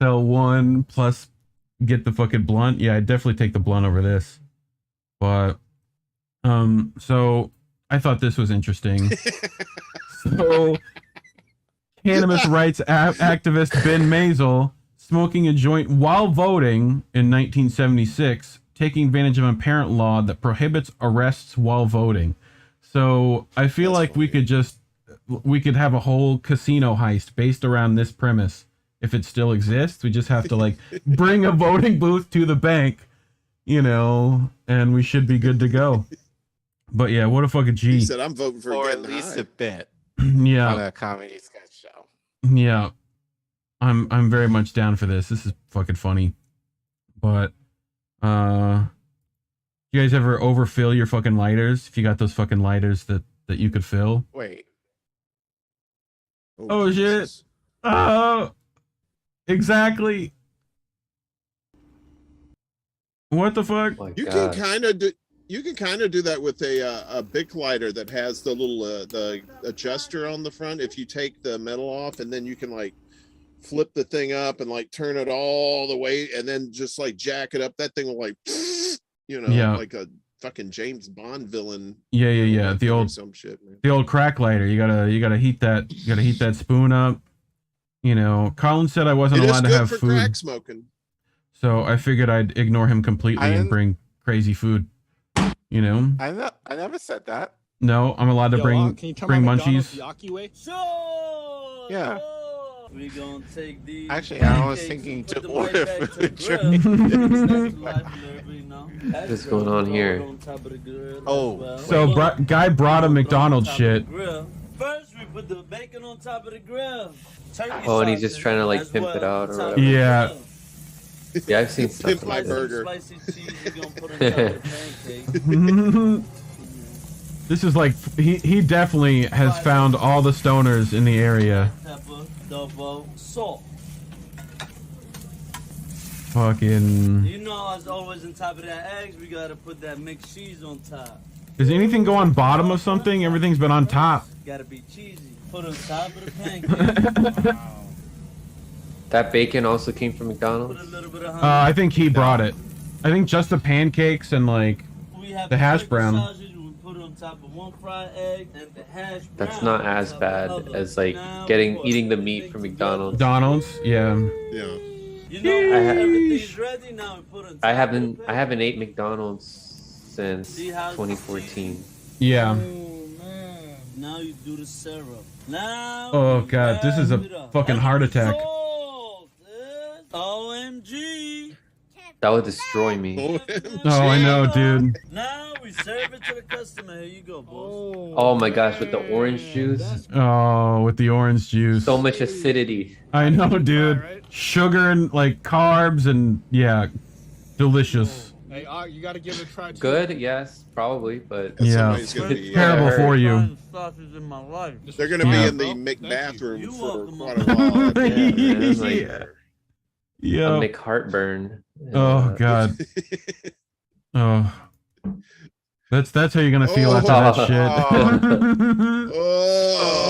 Sell one plus get the fucking blunt. Yeah, I'd definitely take the blunt over this. But so I thought this was interesting. So cannabis rights activist Ben Maisel smoking a joint while voting in 1976, taking advantage of an apparent law that prohibits arrests while voting. So I feel like we could have a whole casino heist based around this premise. If it still exists, we just have to like bring a voting booth to the bank, you know, and we should be good to go. But yeah, what a fucking G. He said, I'm voting for Or getting at least high. a bit. Yeah. On a comedy sketch show. Yeah. I'm very much down for this. This is fucking funny. But you guys ever overfill your fucking lighters? If you got those fucking lighters that you could fill? Wait. Oh shit. Exactly. What the fuck? Oh my You God. can kind of do that with a Bic lighter that has the little the adjuster on the front. If you take the metal off, and then you can like flip the thing up and like turn it all the way, and then just like jack it up. That thing will like, like a fucking James Bond villain. Yeah. The old some shit, man. The old crack lighter. You gotta heat that spoon up. Collin said I wasn't allowed to have for food. crack smoking. So I figured I'd ignore him completely and bring crazy food. I never said that. No, I'm allowed to bring munchies. Sure. Yeah. We gonna take these. Actually, I was thinking to order food. What's going on here? Oh, So guy brought a McDonald's shit. First, we put the bacon on top of the grill. Oh, and he's just trying to like pimp it out or whatever. Yeah. Yeah, I've seen stuff Pimp my like that. burger. This is like he definitely has found all the stoners in the area. Pepper, double, salt. Fucking. You know, as always, on top of that eggs, we gotta put that mixed cheese on top. Does anything go on bottom of something? Everything's been on top. Gotta be cheesy. Put on top of the pancake. That bacon also came from McDonald's. Put a little bit of honey. I think he brought it. I think just the pancakes and like We have the hash chicken brown. sausage, we put on top of one fried egg and the hash That's brown not on as top of bad the other. as like Now eating the meat from McDonald's. McDonald's, yeah. Yeah. You know, everything's ready now. We put on top I of haven't the ate McDonald's since See how it's 2014. Yeah. Oh, man. Now you do the syrup. Now. Oh you god, this is a wrap it up. fucking heart attack. Salt, OMG. That would destroy me. Oh, I know, dude. Now we serve it to the customer. Here you go, boss. Oh my gosh, with the orange juice, Oh, with the orange juice. so much acidity. I know, dude. Sugar and like carbs and yeah, delicious. Hey, you gotta give it a try. Too. Good, yes, probably, but Yeah, Somebody's gonna be, terrible for you. Sausage in my life. They're gonna be Yeah. in the McBathroom You for welcome. quite a while. yeah, man, it's like a Yeah. McHeartburn. Oh god. Oh. That's how you're gonna feel after that shit.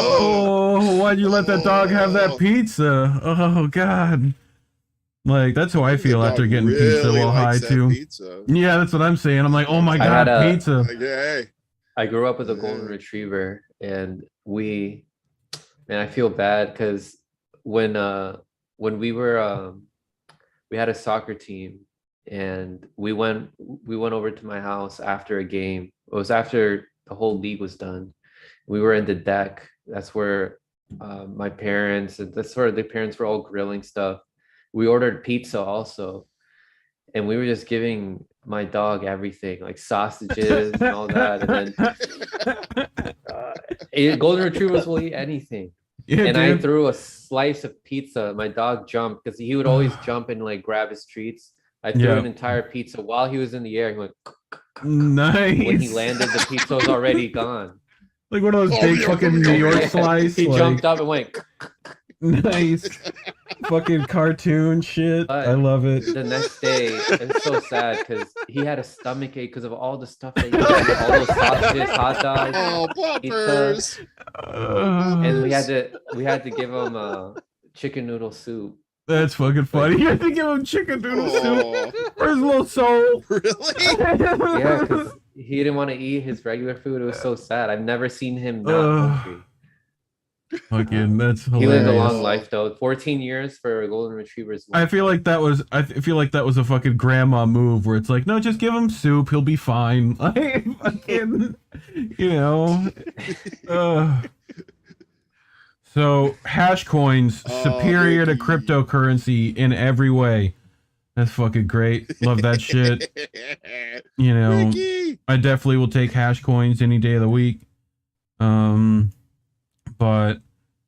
Oh, why'd you let that dog have that pizza? Oh god. Like that's how I feel after getting pizza while high too. Pizza. Yeah, that's what I'm saying. I'm like, oh my I god, had a- pizza. Like, hey. I grew up with a golden retriever, and I feel bad because when we were we had a soccer team, and we went over to my house after a game. It was after the whole league was done. We were in the deck. That's where my parents, that's where the parents were all grilling stuff. We ordered pizza also, and we were just giving my dog everything, like sausages and all that. And then golden retrievers will eat anything. Yeah, And I dude. threw a slice of pizza. My dog jumped because he would always jump and like grab his treats. I threw Yeah. an entire pizza while he was in the air. He went. Nice. When he landed, the pizza was already gone. Like one of those big fucking New York slice. He like, jumped up and went. Nice. Fucking cartoon shit. I love it. The next day, it's so sad because he had a stomach ache because of all the stuff that he ate, all those sausages, hot dogs, Oh, poppers. and we had to give him chicken noodle soup. That's fucking funny. You have to give him chicken noodle Oh. soup for his little soul. Really? Yeah, because he didn't want to eat his regular food. It was so sad. I've never seen him not hungry. Fucking, that's He hilarious. lived a long life though. 14 years for a golden retriever's life. I feel like that was a fucking grandma move where it's like, no, just give him soup, he'll be fine. Like fucking, you know. So hash coins superior to cryptocurrency in every way. That's fucking great. Love that shit. You know, Ricky. I definitely will take hash coins any day of the week. But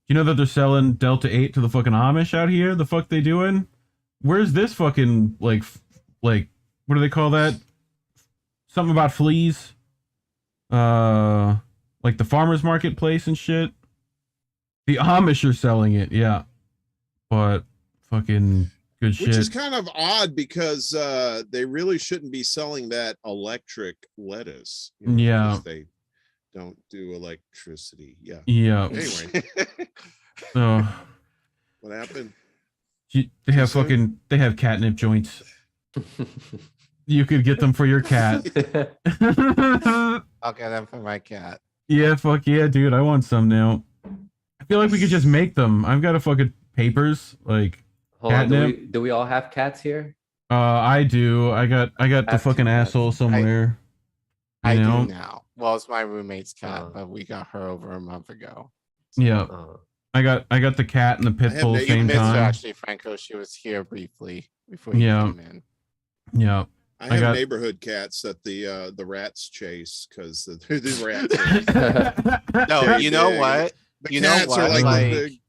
you know that they're selling Delta 8 to the fucking Amish out here? The fuck they doing? Where's this fucking like what do they call that? Something about fleas? Like the farmers marketplace and shit. The Amish are selling it, yeah. but fucking good shit. Which is kind of odd because they really shouldn't be selling that electric lettuce. Yeah. Because they don't do electricity. Yeah. Yeah. Anyway. So what happened? They have catnip joints. You could get them for your cat. I'll get them for my cat. Yeah, fuck yeah, dude. I want some now. I feel like we could just make them. I've got a fucking papers like Hold on, catnip. do we all have cats here? I do. I got the fucking asshole somewhere. I do now. Well, it's my roommate's cat, but we got her over a month ago. Yeah. I got the cat and the pit bull at the same missed her, time. actually, Franco. She was here briefly before you came in. Yeah. I have neighborhood cats that the rats chase because they're the rats. No, you know what? The You know cats what? are like Like, the big.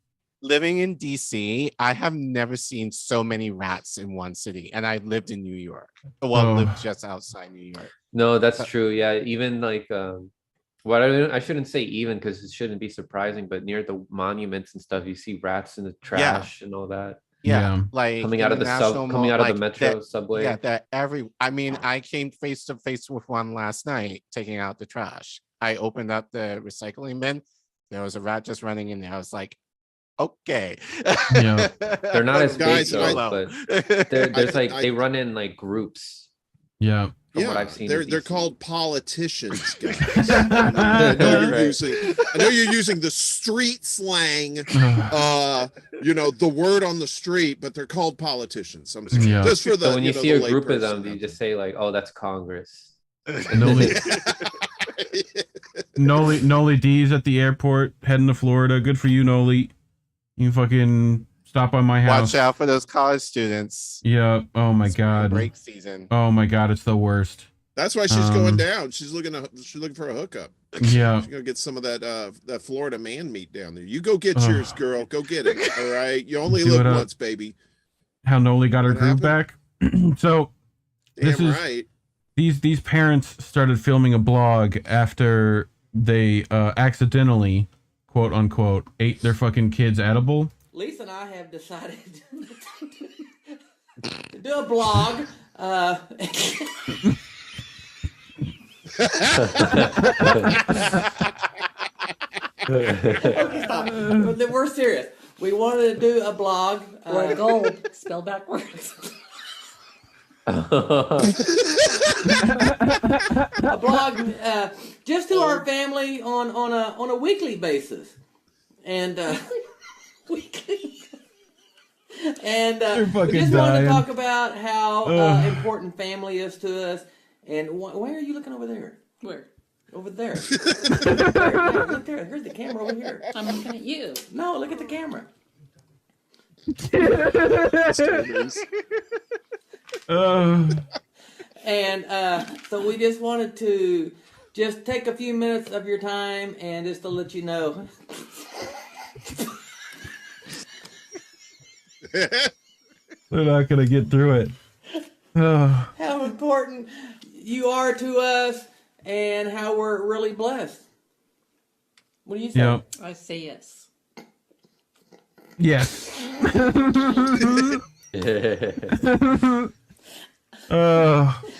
living in DC, I have never seen so many rats in one city, and I lived in New York. Well, lived just outside New York. No, that's true. Yeah, even like I shouldn't say even because it shouldn't be surprising, but near the monuments and stuff, you see rats in the trash and all that. Yeah, like coming out of the metro subway. Yeah, that I mean, I came face to face with one last night taking out the trash. I opened up the recycling bin. There was a rat just running in there. I was like, okay. Yeah. They're not as big Guys, though, but there's like they run in like groups. Yeah. From what I've seen, they're called politicians, guys. I know you're using the street slang, the word on the street, but they're called politicians. Just for the. So when you see a group of them, you just say like, "Oh, that's Congress." Noli D's at the airport, heading to Florida. Good for you, Noli. You fucking stop by my house. Watch out for those college students. Yeah. Oh my god. Break season. Oh my god, it's the worst. That's why she's going down. She's looking for a hookup. Yeah. She's gonna get some of that Florida man meat down there. You go get yours, girl. Go get it. All right. You only live once, baby. How Noli got her groove back. So Damn right. These parents started filming a blog after they accidentally, quote unquote, ate their fucking kids' edible. Lisa and I have decided to do a blog. Okay, stop. We're serious. We wanted to do a blog. Gold, spelled backwards. A blog just to our family on a weekly basis, and weekly. And we just wanted to talk about how important family is to us. And why are you looking over there? Where? Over there. There. Look there. Here's the camera over here. I'm looking at you. No, look at the camera. And so we just wanted to just take a few minutes of your time and just to let you know. They're not gonna get through it. How important you are to us and how we're really blessed. What do you say? Yep. I say yes. Yes.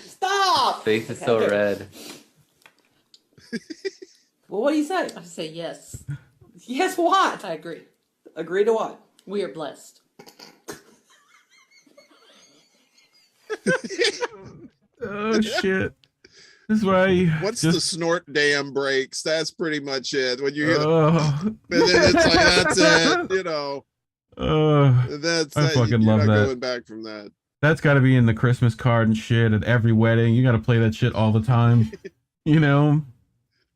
Stop! Face is so red. Well, what do you say? I say yes. Yes, what? I agree. Agree to what? We are blessed. Oh shit. This is why. What's the snort dam breaks? That's pretty much it. When you hear and then it's like that's it, you know. I fucking love that. Going back from that. That's got to be in the Christmas card and shit at every wedding. You got to play that shit all the time. You know.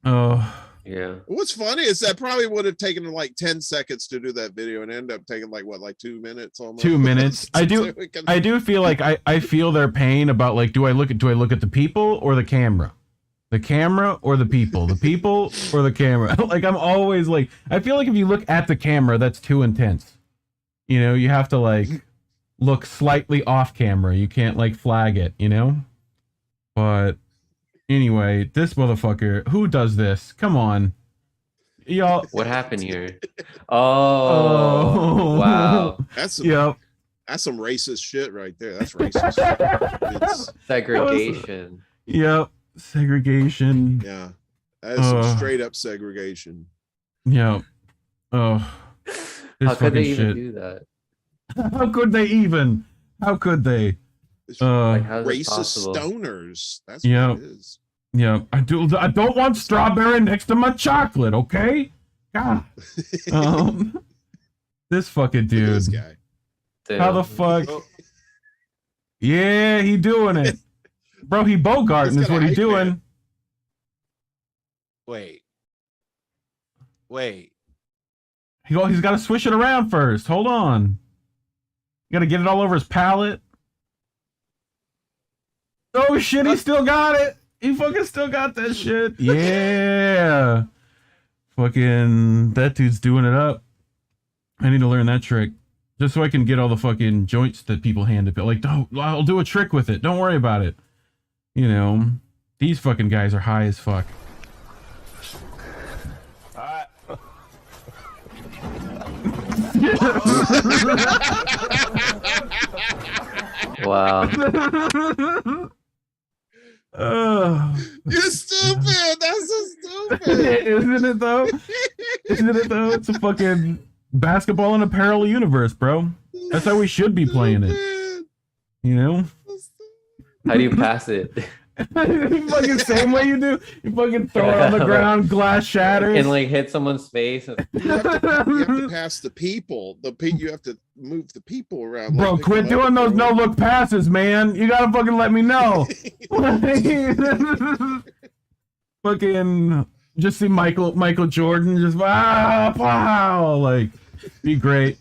Oh. Yeah. What's funny is that probably would have taken like 10 seconds to do that video and ended up taking like 2 minutes almost. 2 minutes. I do feel like I feel their pain about like, do I look at the people or the camera? The camera or the people? The people or the camera? Like I'm always like, I feel like if you look at the camera, that's too intense. You know, you have to like look slightly off camera. You can't like flag it, you know? But anyway, this motherfucker, who does this? Come on. y'all. What happened here? Oh, wow. That's some, Yep. that's some racist shit right there. That's racist. It's, Segregation. Yep. Segregation. yeah, that is some straight up segregation. Yep. Oh. How could they fucking even shit. do that? How could they even? How could they? Like, how is it Racist possible? stoners. That's Yeah. what it is. Yeah, I don't want strawberry next to my chocolate, okay? God. This fucking dude. This guy. How the fuck? Yeah, he doing it. Bro, he bogarting is what he doing. Wait. He's got to swish it around first. Hold on. You got to get it all over his palate. Oh shit, he still got it. He fucking still got that shit. Yeah. Fucking, that dude's doing it up. I need to learn that trick. Just so I can get all the fucking joints that people hand it. Like, I'll do a trick with it. Don't worry about it. You know, these fucking guys are high as fuck. Wow. You're stupid. That's so stupid. Isn't it though? Isn't it though? It's a fucking basketball in a parallel universe, bro. That's how we should be playing it. You know? How do you pass it? You fucking same way you do. You fucking throw it on the ground, glass shatters. And like hit someone's face. You have to pass the people. You have to move the people around. Bro, quit doing those no-look passes, man. You gotta fucking let me know. Fucking just see Michael Jordan just wow, like be great.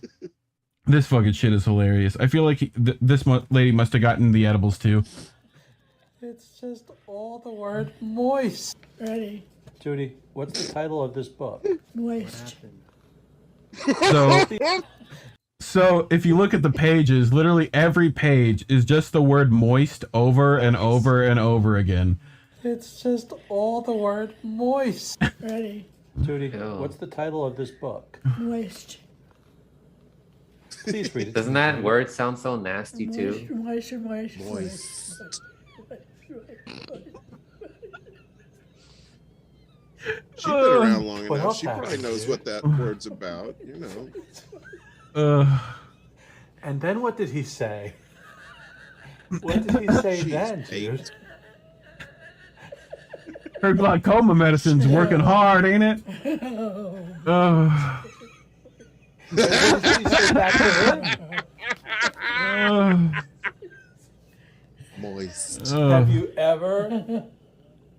This fucking shit is hilarious. I feel like this lady must have gotten the edibles too. It's just all the word moist. Ready? Judy, what's the title of this book? Moist. So if you look at the pages, literally every page is just the word moist over and over and over again. It's just all the word moist. Ready? Judy, what's the title of this book? Moist. Please read it. Doesn't that word sound so nasty too? Moist. She's been around long enough. She probably knows what that word's about, you know. And then what did he say? What did he say then, dude? Her glaucoma medicine's working hard, ain't it? What did she say back to him? Moist.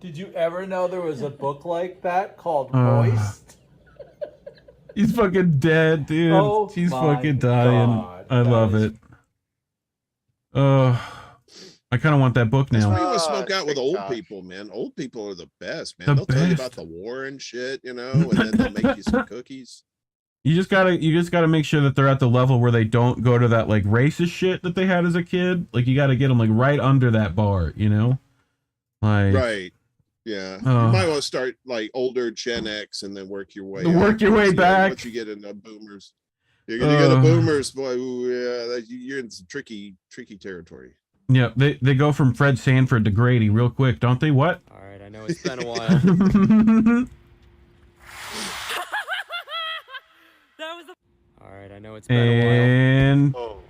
Did you ever know there was a book like that called Moist? He's fucking dead, dude. Oh He's my fucking dying. God, I love it. I kind of want that book That's why you now. want to smoke out with old people, man. Old people are the best, man. They'll tell you about the war and shit, you know, and then they'll make you some cookies. You just gotta make sure that they're at the level where they don't go to that like racist shit that they had as a kid. Like you gotta get them like right under that bar, you know? Like Right. Yeah. You might want to start like older Gen X and then work your way back. Once you get into boomers. You're gonna get the boomers, boy. Ooh, yeah, you're in some tricky territory. Yeah, they go from Fred Sanford to Grady real quick, don't they? What? All right, I know it's been a while. All right, I know it's been a while.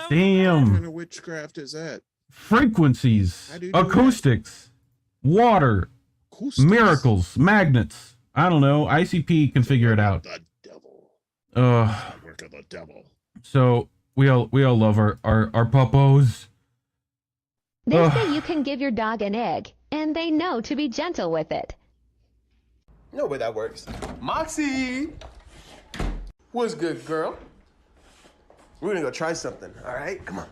Damn. What kind of witchcraft is that? Frequencies, acoustics, water, miracles, magnets. I don't know. ICP can figure it out. The devil. Work of the devil. So we all love our puppos. They say you can give your dog an egg, and they know to be gentle with it. No way that works. Moxie! What's good, girl? We're gonna go try something, all right? Come on.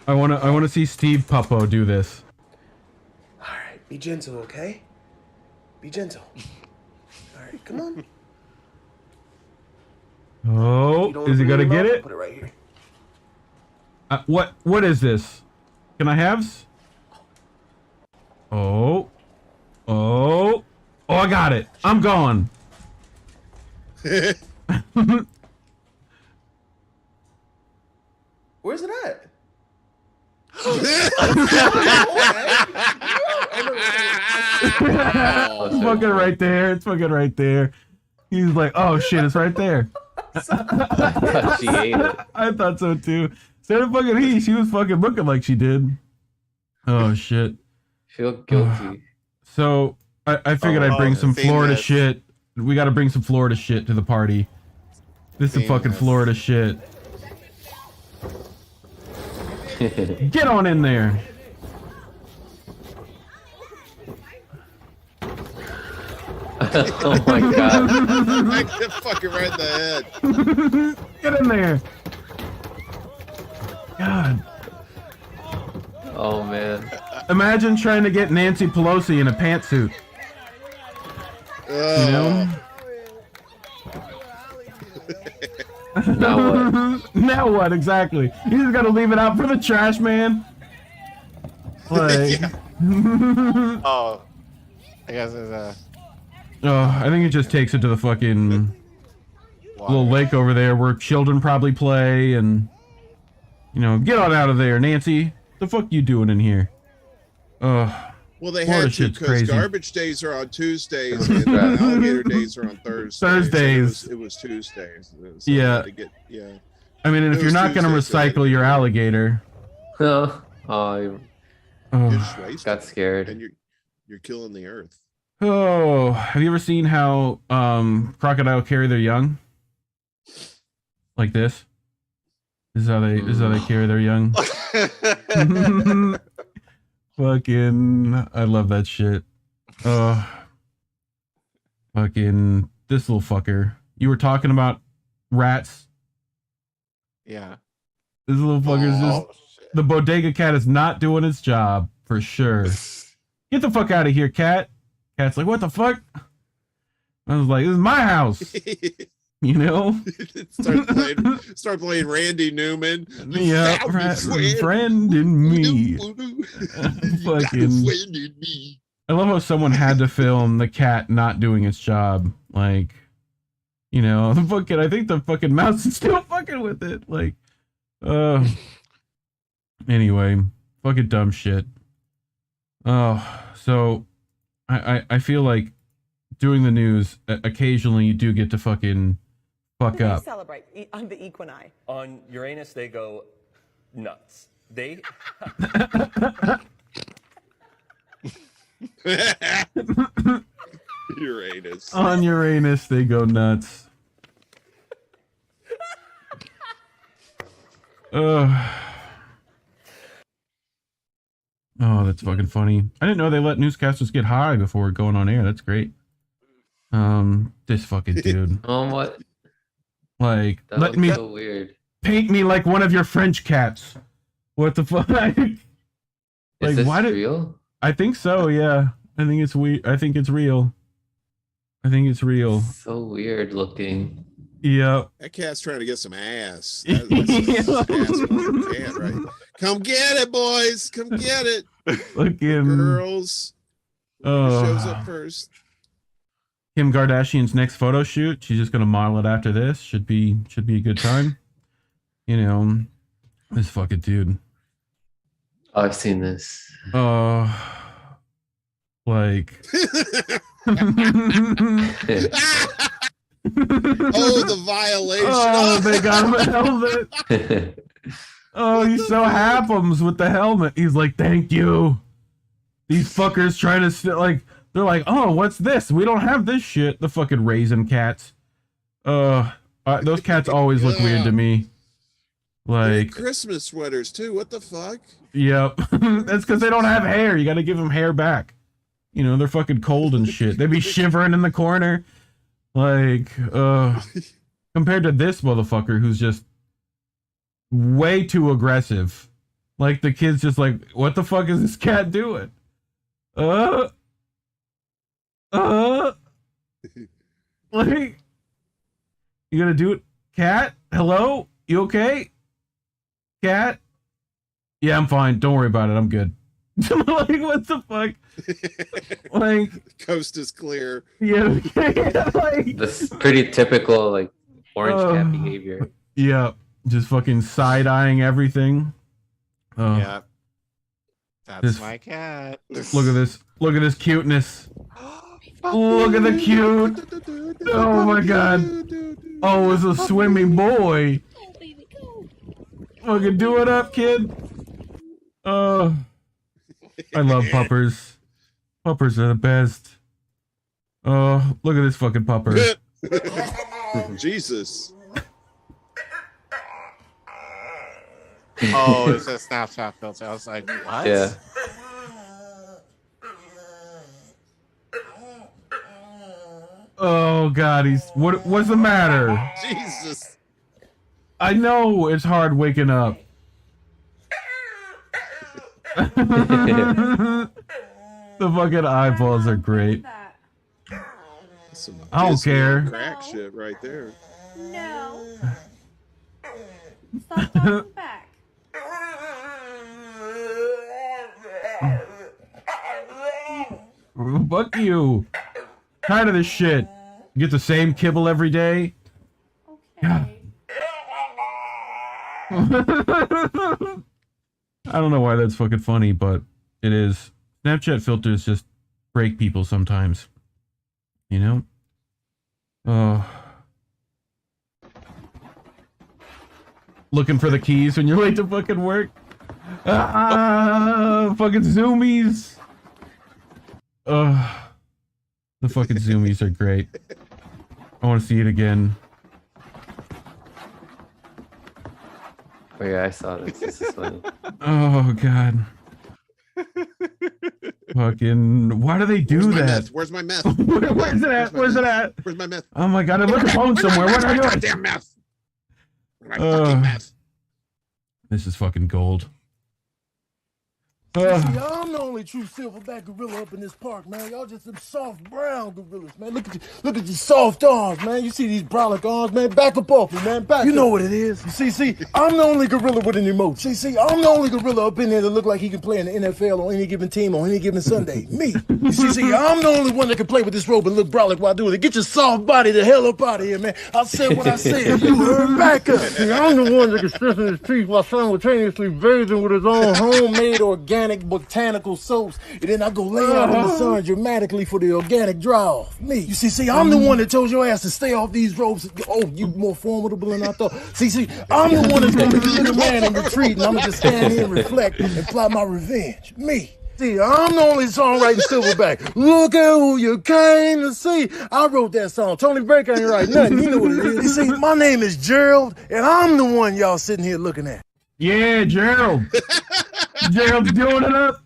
I wanna see Steve Puppo do this. All right, be gentle, okay? Be gentle. All right, come on. Oh, is he gonna get it? Put it right here. What is this? Can I have? Oh, I got it. I'm gone. Where's it at? It's fucking right there. It's fucking right there. He's like, oh shit, it's right there. She ate it. I thought so too. Instead of fucking she was fucking looking like she did. Oh shit. Feel guilty. So I figured I'd bring some Florida shit. We got to bring some Florida shit to the party. This is fucking Florida shit. Get on in there. Oh my god. I get fucking right in the head. Get in there. God. Oh man. Imagine trying to get Nancy Pelosi in a pantsuit. You know? Now what? Now what, exactly? You just gotta leave it out for the trash man. Like... Oh. I guess there's a... Oh, I think it just takes it to the fucking little lake over there where children probably play and... You know, get on out of there, Nancy. The fuck you doing in here? Well, they Florida had to shit's because crazy. garbage days are on Tuesdays and alligator days are on Thursdays. Thursdays. So it was Tuesdays. So Yeah. Yeah. I mean, and if It you're was not gonna Tuesdays, so recycle your alligator... Oh, You're Oh. just wasting got it, scared. and you're killing the earth. Oh, have you ever seen how crocodile carry their young? Like this? This is how they carry their young. Fucking, I love that shit. Fucking this little fucker. You were talking about rats. Yeah. This little fucker's just the bodega cat is not doing its job for sure. Get the fuck out of here, cat. Cat's like, what the fuck? I was like, this is my house. You know? Start playing Randy Newman. Yeah, friend in me. Fucking. I love how someone had to film the cat not doing its job. Like, you know, the fucking. I think the fucking mouse is still fucking with it. Like, anyway, fucking dumb shit. Oh, so I feel like doing the news occasionally you do get to fucking fuck up. Celebrate on the equini. On Uranus, they go nuts. They. Uranus. On Uranus, they go nuts. Oh, that's fucking funny. I didn't know they let newscasters get high before going on air. That's great. This fucking dude. What? Like, That let looks me so weird. paint me like one of your French cats. What the fuck? Is this why did real? I think so, yeah. I think it's weird. I think it's real. I think it's real. So weird looking. Yeah. That cat's trying to get some ass. That's ass cat, right? Come get it, boys. Come get it. Fucking girls. Who shows up first? Kim Kardashian's next photo shoot. She's just gonna model it after this. Should be a good time. You know, this fucking dude. Oh, I've seen this. Like. Oh, the violation. Oh, they got him a helmet. Oh, he's so happums with the helmet. He's like, thank you. These fuckers trying to like, they're like, oh, what's this? We don't have this shit. The fucking raisin cats. Those cats always look weird to me. Like Christmas sweaters too. What the fuck? Yep. That's because they don't have hair. You got to give them hair back. You know, they're fucking cold and shit. They be shivering in the corner. Like, compared to this motherfucker who's just way too aggressive. Like, the kid's just like, what the fuck is this cat doing? Like, you gonna do it? Cat? Hello? You okay? Cat? Yeah, I'm fine. Don't worry about it. I'm good. Like, what the fuck? Like, coast is clear. Yeah. Like, That's pretty typical, like, orange cat behavior. Yeah. Just fucking side-eyeing everything. Yeah. That's Just- my cat. Look at this. Look at this cuteness. Look at the cute. Oh my god. Oh, it's a swimming boy. Fucking do it up, kid. I love puppers. Puppers are the best. Oh, look at this fucking pupper. Jesus. Oh, it's a Snapchat filter. I was like, what? Yeah. Oh god, what's the matter? Jesus. I know it's hard waking up. The fucking eyeballs are great. Some I don't Disney care. Crack shit right there. No. Stop talking back. Fuck you. Tired of this shit. You get the same kibble every day. Okay. I don't know why that's fucking funny, but it is. Snapchat filters just break people sometimes. You know? Looking for the keys when you're late to fucking work. Fucking zoomies. The fucking zoomies are great. I want to see it again. Oh yeah, I saw this. This is funny. Oh god. Fucking, why do they do that? Where's my meth? Where's it at? Where's it at? Where's my meth? Oh my god, I left the phone somewhere. What am I doing? Goddamn meth. My fucking meth. This is fucking gold. See, I'm the only true silverback gorilla up in this park, man. Y'all just some soft brown gorillas, man. Look at these soft arms, man. You see these brolic arms, man? Back up off me, man. Back You know what it is. You see, I'm the only gorilla with an emote. See, I'm the only gorilla up in there that look like he can play in the NFL on any given team on any given Sunday. Me. You see, I'm the only one that can play with this robe and look brolic while doing it. Get your soft body the hell up out of here, man. I said what I said. You heard back up. See, I'm the one that can stress in his teeth while simultaneously bathing with his own homemade organic botanical soaps, and then I go lay out in the sun dramatically for the organic dry off. Me. You see, I'm the one that told your ass to stay off these ropes. Oh, you more formidable than I thought. See, I'm the one that's gonna be the little man and retreat, and I'm gonna just stand here and reflect and plot my revenge. Me. See, I'm the only songwriting silverback. Look at who you came to see. I wrote that song. Tony Baker ain't write nothing. He know what it is. You see, my name is Gerald, and I'm the one y'all sitting here looking at. Yeah, Gerald. Gerald's doing it up.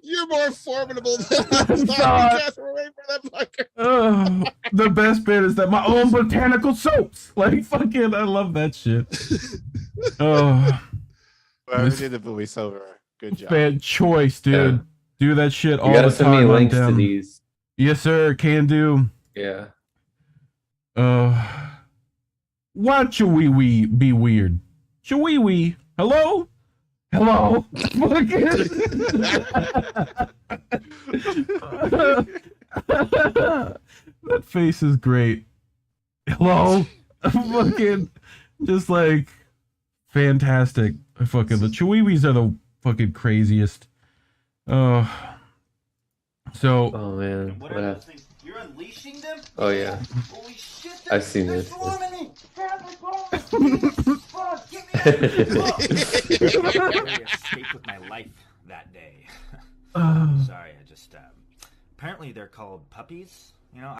You're more formidable than I thought. You got away from that fucker. The best bit is that my own botanical soaps. Like, fucking, I love that shit. Whoever did the voiceover, good job. Bad choice, dude. Yeah. Do that shit all You gotta the send time. me on links to them. these. Yes, sir. Can do. Yeah. Why should we be weird? Should we? Hello? Hello? That face is great. Hello? Fucking, just like, fantastic. The Chihuahuas are the fucking craziest. So. Oh man. What happened? You're unleashing them? Oh yeah. Holy shit, I've seen this. Escaped with my life that day. Sorry, I just apparently they're called puppies, you know.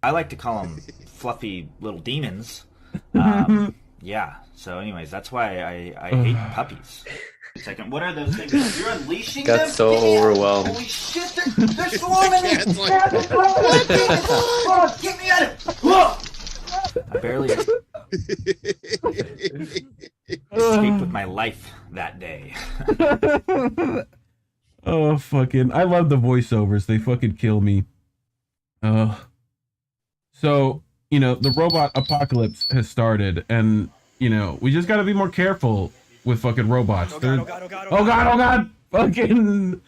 I like to call them fluffy little demons. Yeah, so anyways, that's why I hate puppies. Second, what are those things? You're unleashing Got them? so overwhelmed. Holy shit, they're swarming me! Get me out of I barely escaped with my life that day. Oh, fucking, I love the voiceovers. They fucking kill me. So, you know, the robot apocalypse has started, and, you know, we just gotta be more careful with fucking robots. Oh god, fucking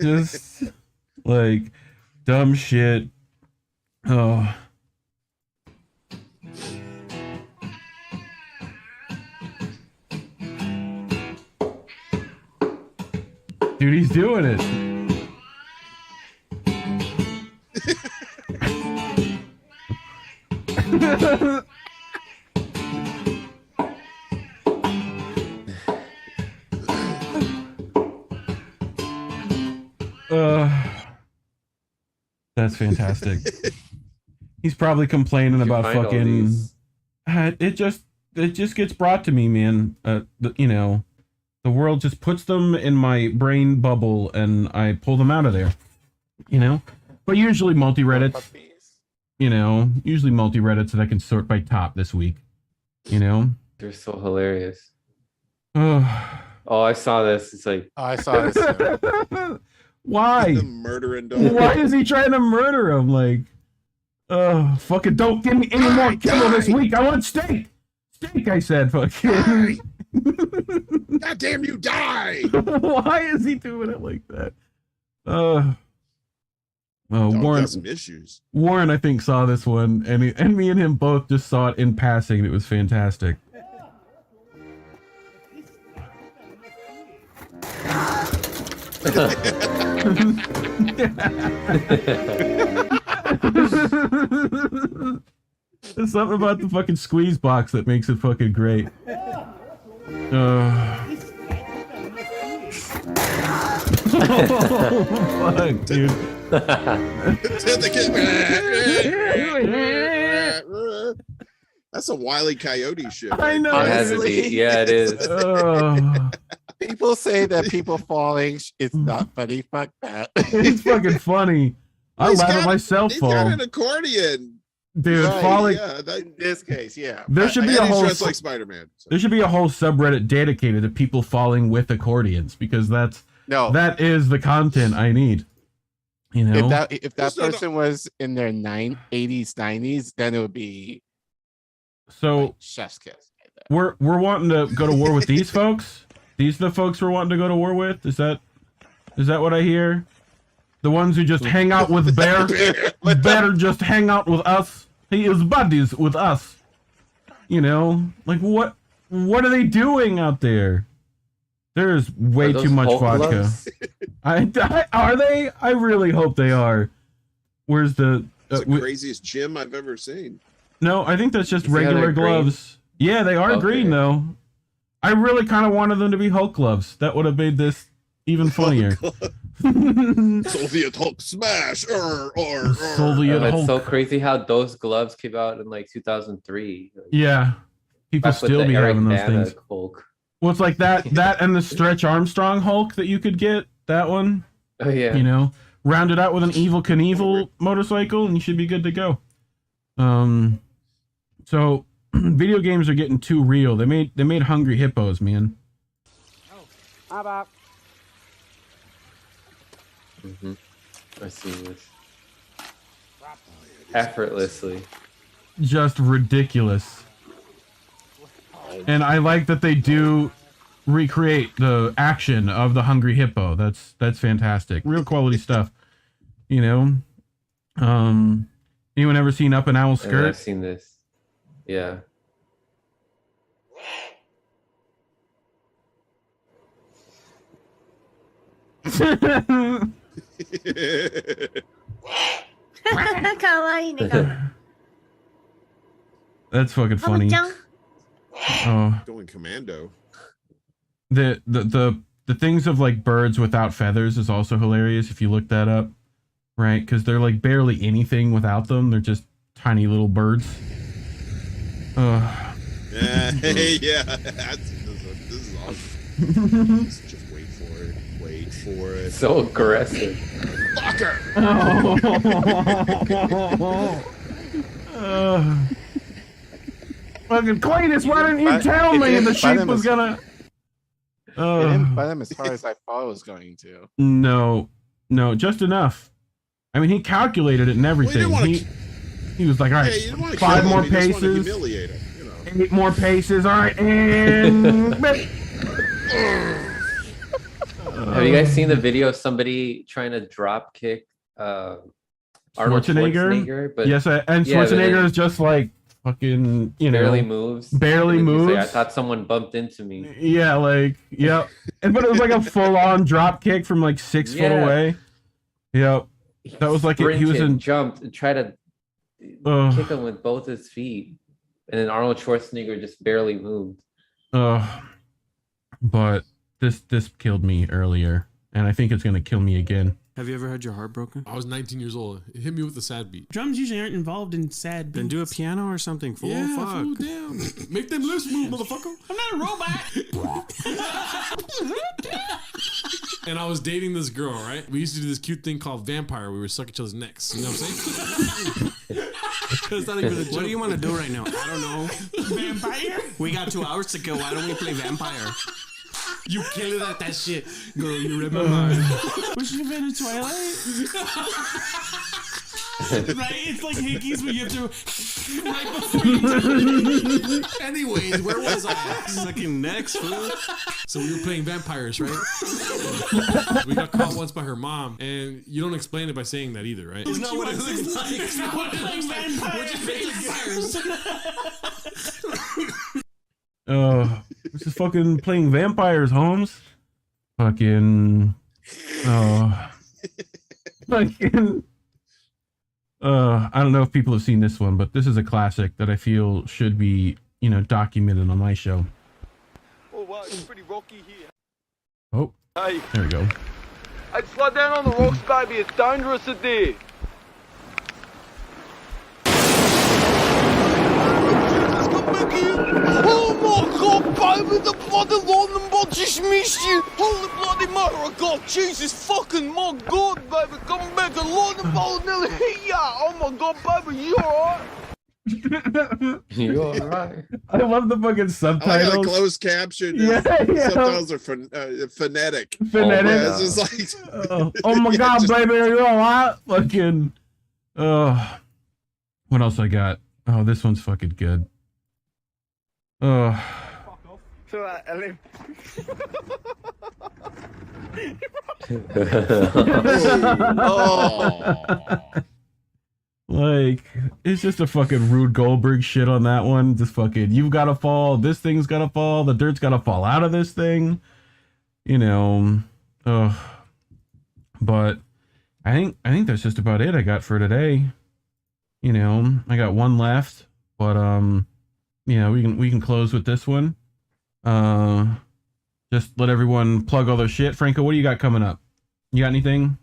just like dumb shit. Oh. Dude, he's doing it. That's fantastic. He's probably complaining about fucking. It just gets brought to me, man. You know, the world just puts them in my brain bubble, and I pull them out of there. You know, but usually multi-reddits. You know, usually multi-reddits that I can sort by top this week. You know, they're so hilarious. Oh, I saw this. It's like I saw this. Why? The murdering dog. Why is he trying to murder him? Like, fucking don't give me any more kibble this week. I want steak. Steak, I said. Fucking. God damn you, die! Why is he doing it like that? Warren, some issues. Warren, I think, saw this one, and me and him both just saw it in passing, and it was fantastic. There's something about the fucking squeeze box that makes it fucking great. Oh, fuck, dude. That's a Wile E. Coyote shit. I know. It has to be. Yeah, it is. People say that people falling, it's not funny. Fuck that. It's fucking funny. I laugh at myself fall. He's got an accordion. Dude, Right, falling. Yeah, In this case, yeah. There should be a and he's whole. dressed like Spider-Man. So. There should be a whole subreddit dedicated to people falling with accordions, because that is the content I need. You know, if that person was in their 80s, 90s, then it would be so chef's kiss. we're wanting to go to war with these folks. These are the folks we're wanting to go to war with. Is that what I hear? The ones who just hang out with Bear. Better just hang out with us. He is buddies with us. You know, like what are they doing out there? There's way too much vodka. Are they? I really hope they are. Where's the craziest gym I've ever seen? No, I think that's just regular gloves. Yeah, they are green though. I really kind of wanted them to be Hulk gloves. That would have made this even funnier. Soviet Hulk smash! Soviet Hulk. It's so crazy how those gloves came out in like 2003. Yeah, people still be having those things. Hulk. Well, it's like that and the Stretch Armstrong Hulk that you could get. That one. Oh yeah. You know, round it out with an Evil Knievel motorcycle, and you should be good to go. So video games are getting too real. They made Hungry Hippos, man. I see this. Effortlessly. Just ridiculous. And I like that they do recreate the action of the Hungry Hippo. That's fantastic. Real quality stuff. You know? Anyone ever seen Up an Owl Skirt? I've seen this. Yeah. That's fucking funny. Oh, going commando. The things of like birds without feathers is also hilarious if you look that up, right? Because they're like barely anything without them. They're just tiny little birds. Yeah, this is awesome. Just wait for it. Wait for it. So aggressive. Fucker! Fucking Cletus, why didn't you tell me the sheep was gonna... It didn't bite him as far as I thought it was going to. No, just enough. I mean, he calculated it and everything. Well, he was like, all right, 5 more paces, 8 more paces, all right, and Have you guys seen the video of somebody trying to drop kick Arnold Schwarzenegger? But yes, and yeah, Schwarzenegger is just like fucking, you know, barely moves. Barely And then he's moves. like, I thought someone bumped into me. Yeah, like, yep. And but it was like a full-on drop kick from like 6 foot away. Yep. That was like he was in jumped and tried to kick him with both his feet, and then Arnold Schwarzenegger just barely moved. But this killed me earlier, and I think it's gonna kill me again. Have you ever had your heart broken? I was 19 years old. Hit me with the sad beat. Drums usually aren't involved in sad beats. Then do a piano or something, fool. Yeah, Fuck. fool, damn. Make them lips move, motherfucker. I'm not a robot. And I was dating this girl, right? We used to do this cute thing called vampire. We would suck each other's necks. You know what I'm saying? It's not even a joke. What do you want to do right now? I don't know. Vampire? We got 2 hours to kill. Why don't we play vampire? You kill it at that shit. Girl, you read my mind. Was she in Twilight? Right? It's like hickeys where you have to right before you do. Anyways, where was I? Sucking necks, fool. So we were playing vampires, right? We got caught once by her mom, and you don't explain it by saying that either, right? It's not what it looks like. It's not what it looks like. We're just vampires. This is fucking playing vampires, Holmes. Fucking fucking I don't know if people have seen this one, but this is a classic that I feel should be, you know, documented on my show. Oh wow, it's pretty rocky here. Oh, Hey. there we go. I'd slide down on the rocks, baby. It's dangerous in there. Oh my god, baby, the bloody London bot just missed you. Holy bloody mother of God, Jesus fucking my God, baby, come back, the London bot nearly hit ya. Oh my god, baby, you alright? You alright? I love the fucking I subtitles. got a closed caption. Yeah. Subtitles are phonetic. Phonetic. Yeah, it's just like, oh my yeah, god, just- baby, are you alright? Fucking what else I got? Oh, this one's fucking good. It's alright, I live. Like, it's just a fucking Rude Goldberg shit on that one. Just fucking, you've got to fall. This thing's got to fall. The dirt's got to fall out of this thing. You know. But I think that's just about it I got for today. You know, I got one left, but you know, we can close with this one. Just let everyone plug all their shit. Franco, what do you got coming up? You got anything?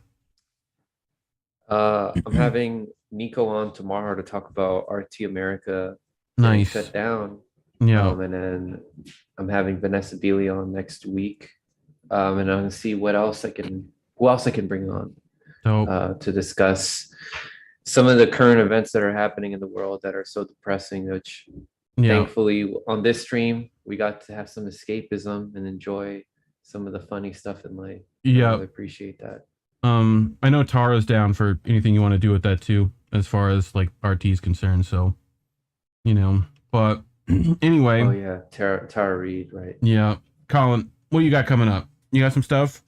I'm having Nico on tomorrow to talk about RT America Nice. shut down. Yeah. And then I'm having Vanessa Beeley on next week. And I'm gonna see who else I can bring on to discuss some of the current events that are happening in the world that are so depressing, which thankfully on this stream we got to have some escapism and enjoy some of the funny stuff in life. Yeah. I really appreciate that. I know Tara's down for anything you want to do with that too, as far as like RT is concerned. So, you know, but anyway. Oh yeah, Tara Reid, right? Yeah, Collin, what you got coming up? You got some stuff?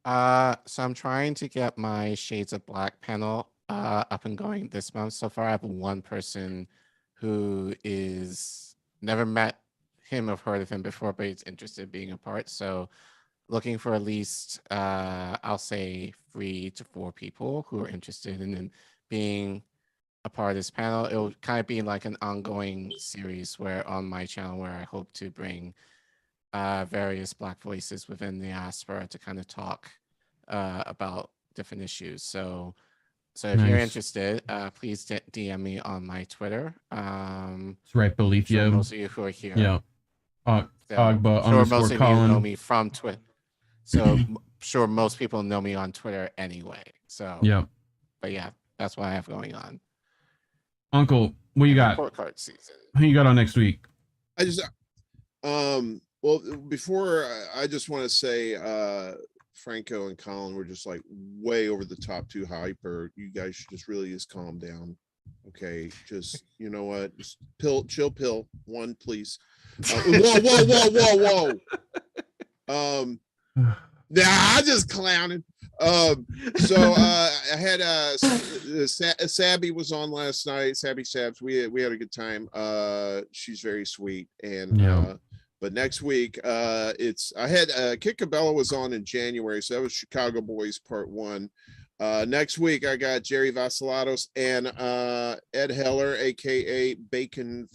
So I'm trying to get my Shades of Black panel up and going this month. So far, I have one person who is never met him or heard of him before, but he's interested in being a part. So looking for at least, I'll say 3 to 4 people who are interested in being a part of this panel. It'll kind of be like an ongoing series where on my channel where I hope to bring various Black voices within the diaspora to kind of talk about different issues. So if you're Nice. interested, please DM me on my Twitter. It's right beneath sure you. most of you who are here. Yeah. Agba sure most underscore of you know Collin. me from Twitter. So sure most people know me on Twitter anyway. So Yeah. But yeah, that's what I have going on. Uncle, what you got? Report card season. Who you got on next week? I just, well, before I just want to say, Franco and Collin were just like way over the top, too hyper. You guys should just really just calm down. Okay, just, you know what? Just chill pill one, please. Whoa. Nah, I'm just clowning. So I had Sabby was on last night. Sabby Sabs. We had a good time. She's very sweet. And but next week, I had Kit Cabela was on in January, so that was Chicago Boys Part 1. Next week I got Jerry Vassilatos and Ed Heller, aka Bacon.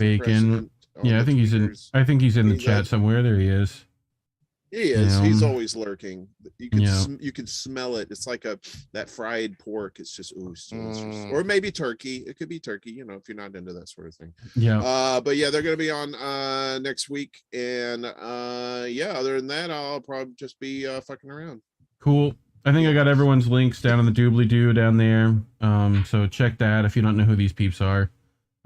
Yeah, I think he's in the chat somewhere. There he is. He is. He's always lurking. You can smell it. It's like that fried pork. It's just delicious. Or maybe turkey. It could be turkey. If you're not into that sort of thing. Yeah. But yeah, they're gonna be on next week, and other than that, I'll probably just be fucking around. Cool. I think I got everyone's links down in the doobly-doo down there. So check that if you don't know who these peeps are.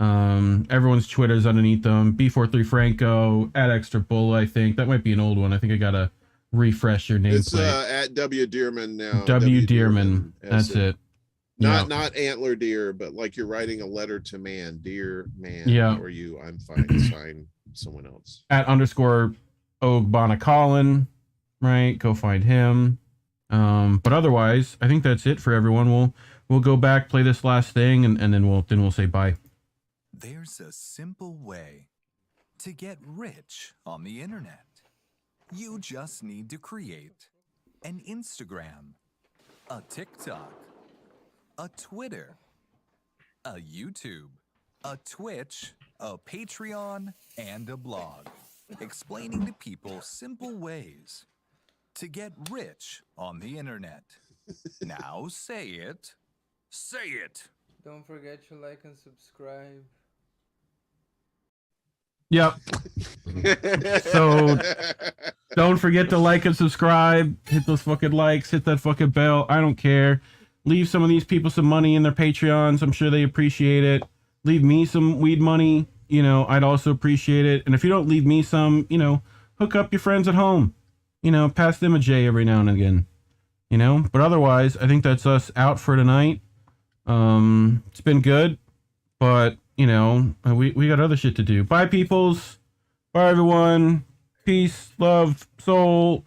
Everyone's Twitter's underneath them. B43 Franco, at Extra Bull, I think. That might be an old one. I think I gotta refresh your nameplate. It's at W Deerman now. W Deerman. That's it. Not Antler Deer, but like you're writing a letter to man, dear man. Yeah. Or you, I'm fine. Sign someone else. At _Ogbana Collin, right? Go find him. But otherwise, I think that's it for everyone. We'll go back, play this last thing, and then we'll say bye. There's a simple way to get rich on the internet. You just need to create an Instagram, a TikTok, a Twitter, a YouTube, a Twitch, a Patreon, and a blog, explaining to people simple ways to get rich on the internet. Now say it. Say it. Don't forget to like and subscribe. Yep. So don't forget to like and subscribe. Hit those fucking likes. Hit that fucking bell. I don't care. Leave some of these people some money in their Patreons. I'm sure they appreciate it. Leave me some weed money. I'd also appreciate it. And if you don't leave me some, hook up your friends at home. Pass them a J every now and again. But otherwise, I think that's us out for tonight. It's been good, but we got other shit to do. Bye, peoples. Bye, everyone. Peace, love, soul.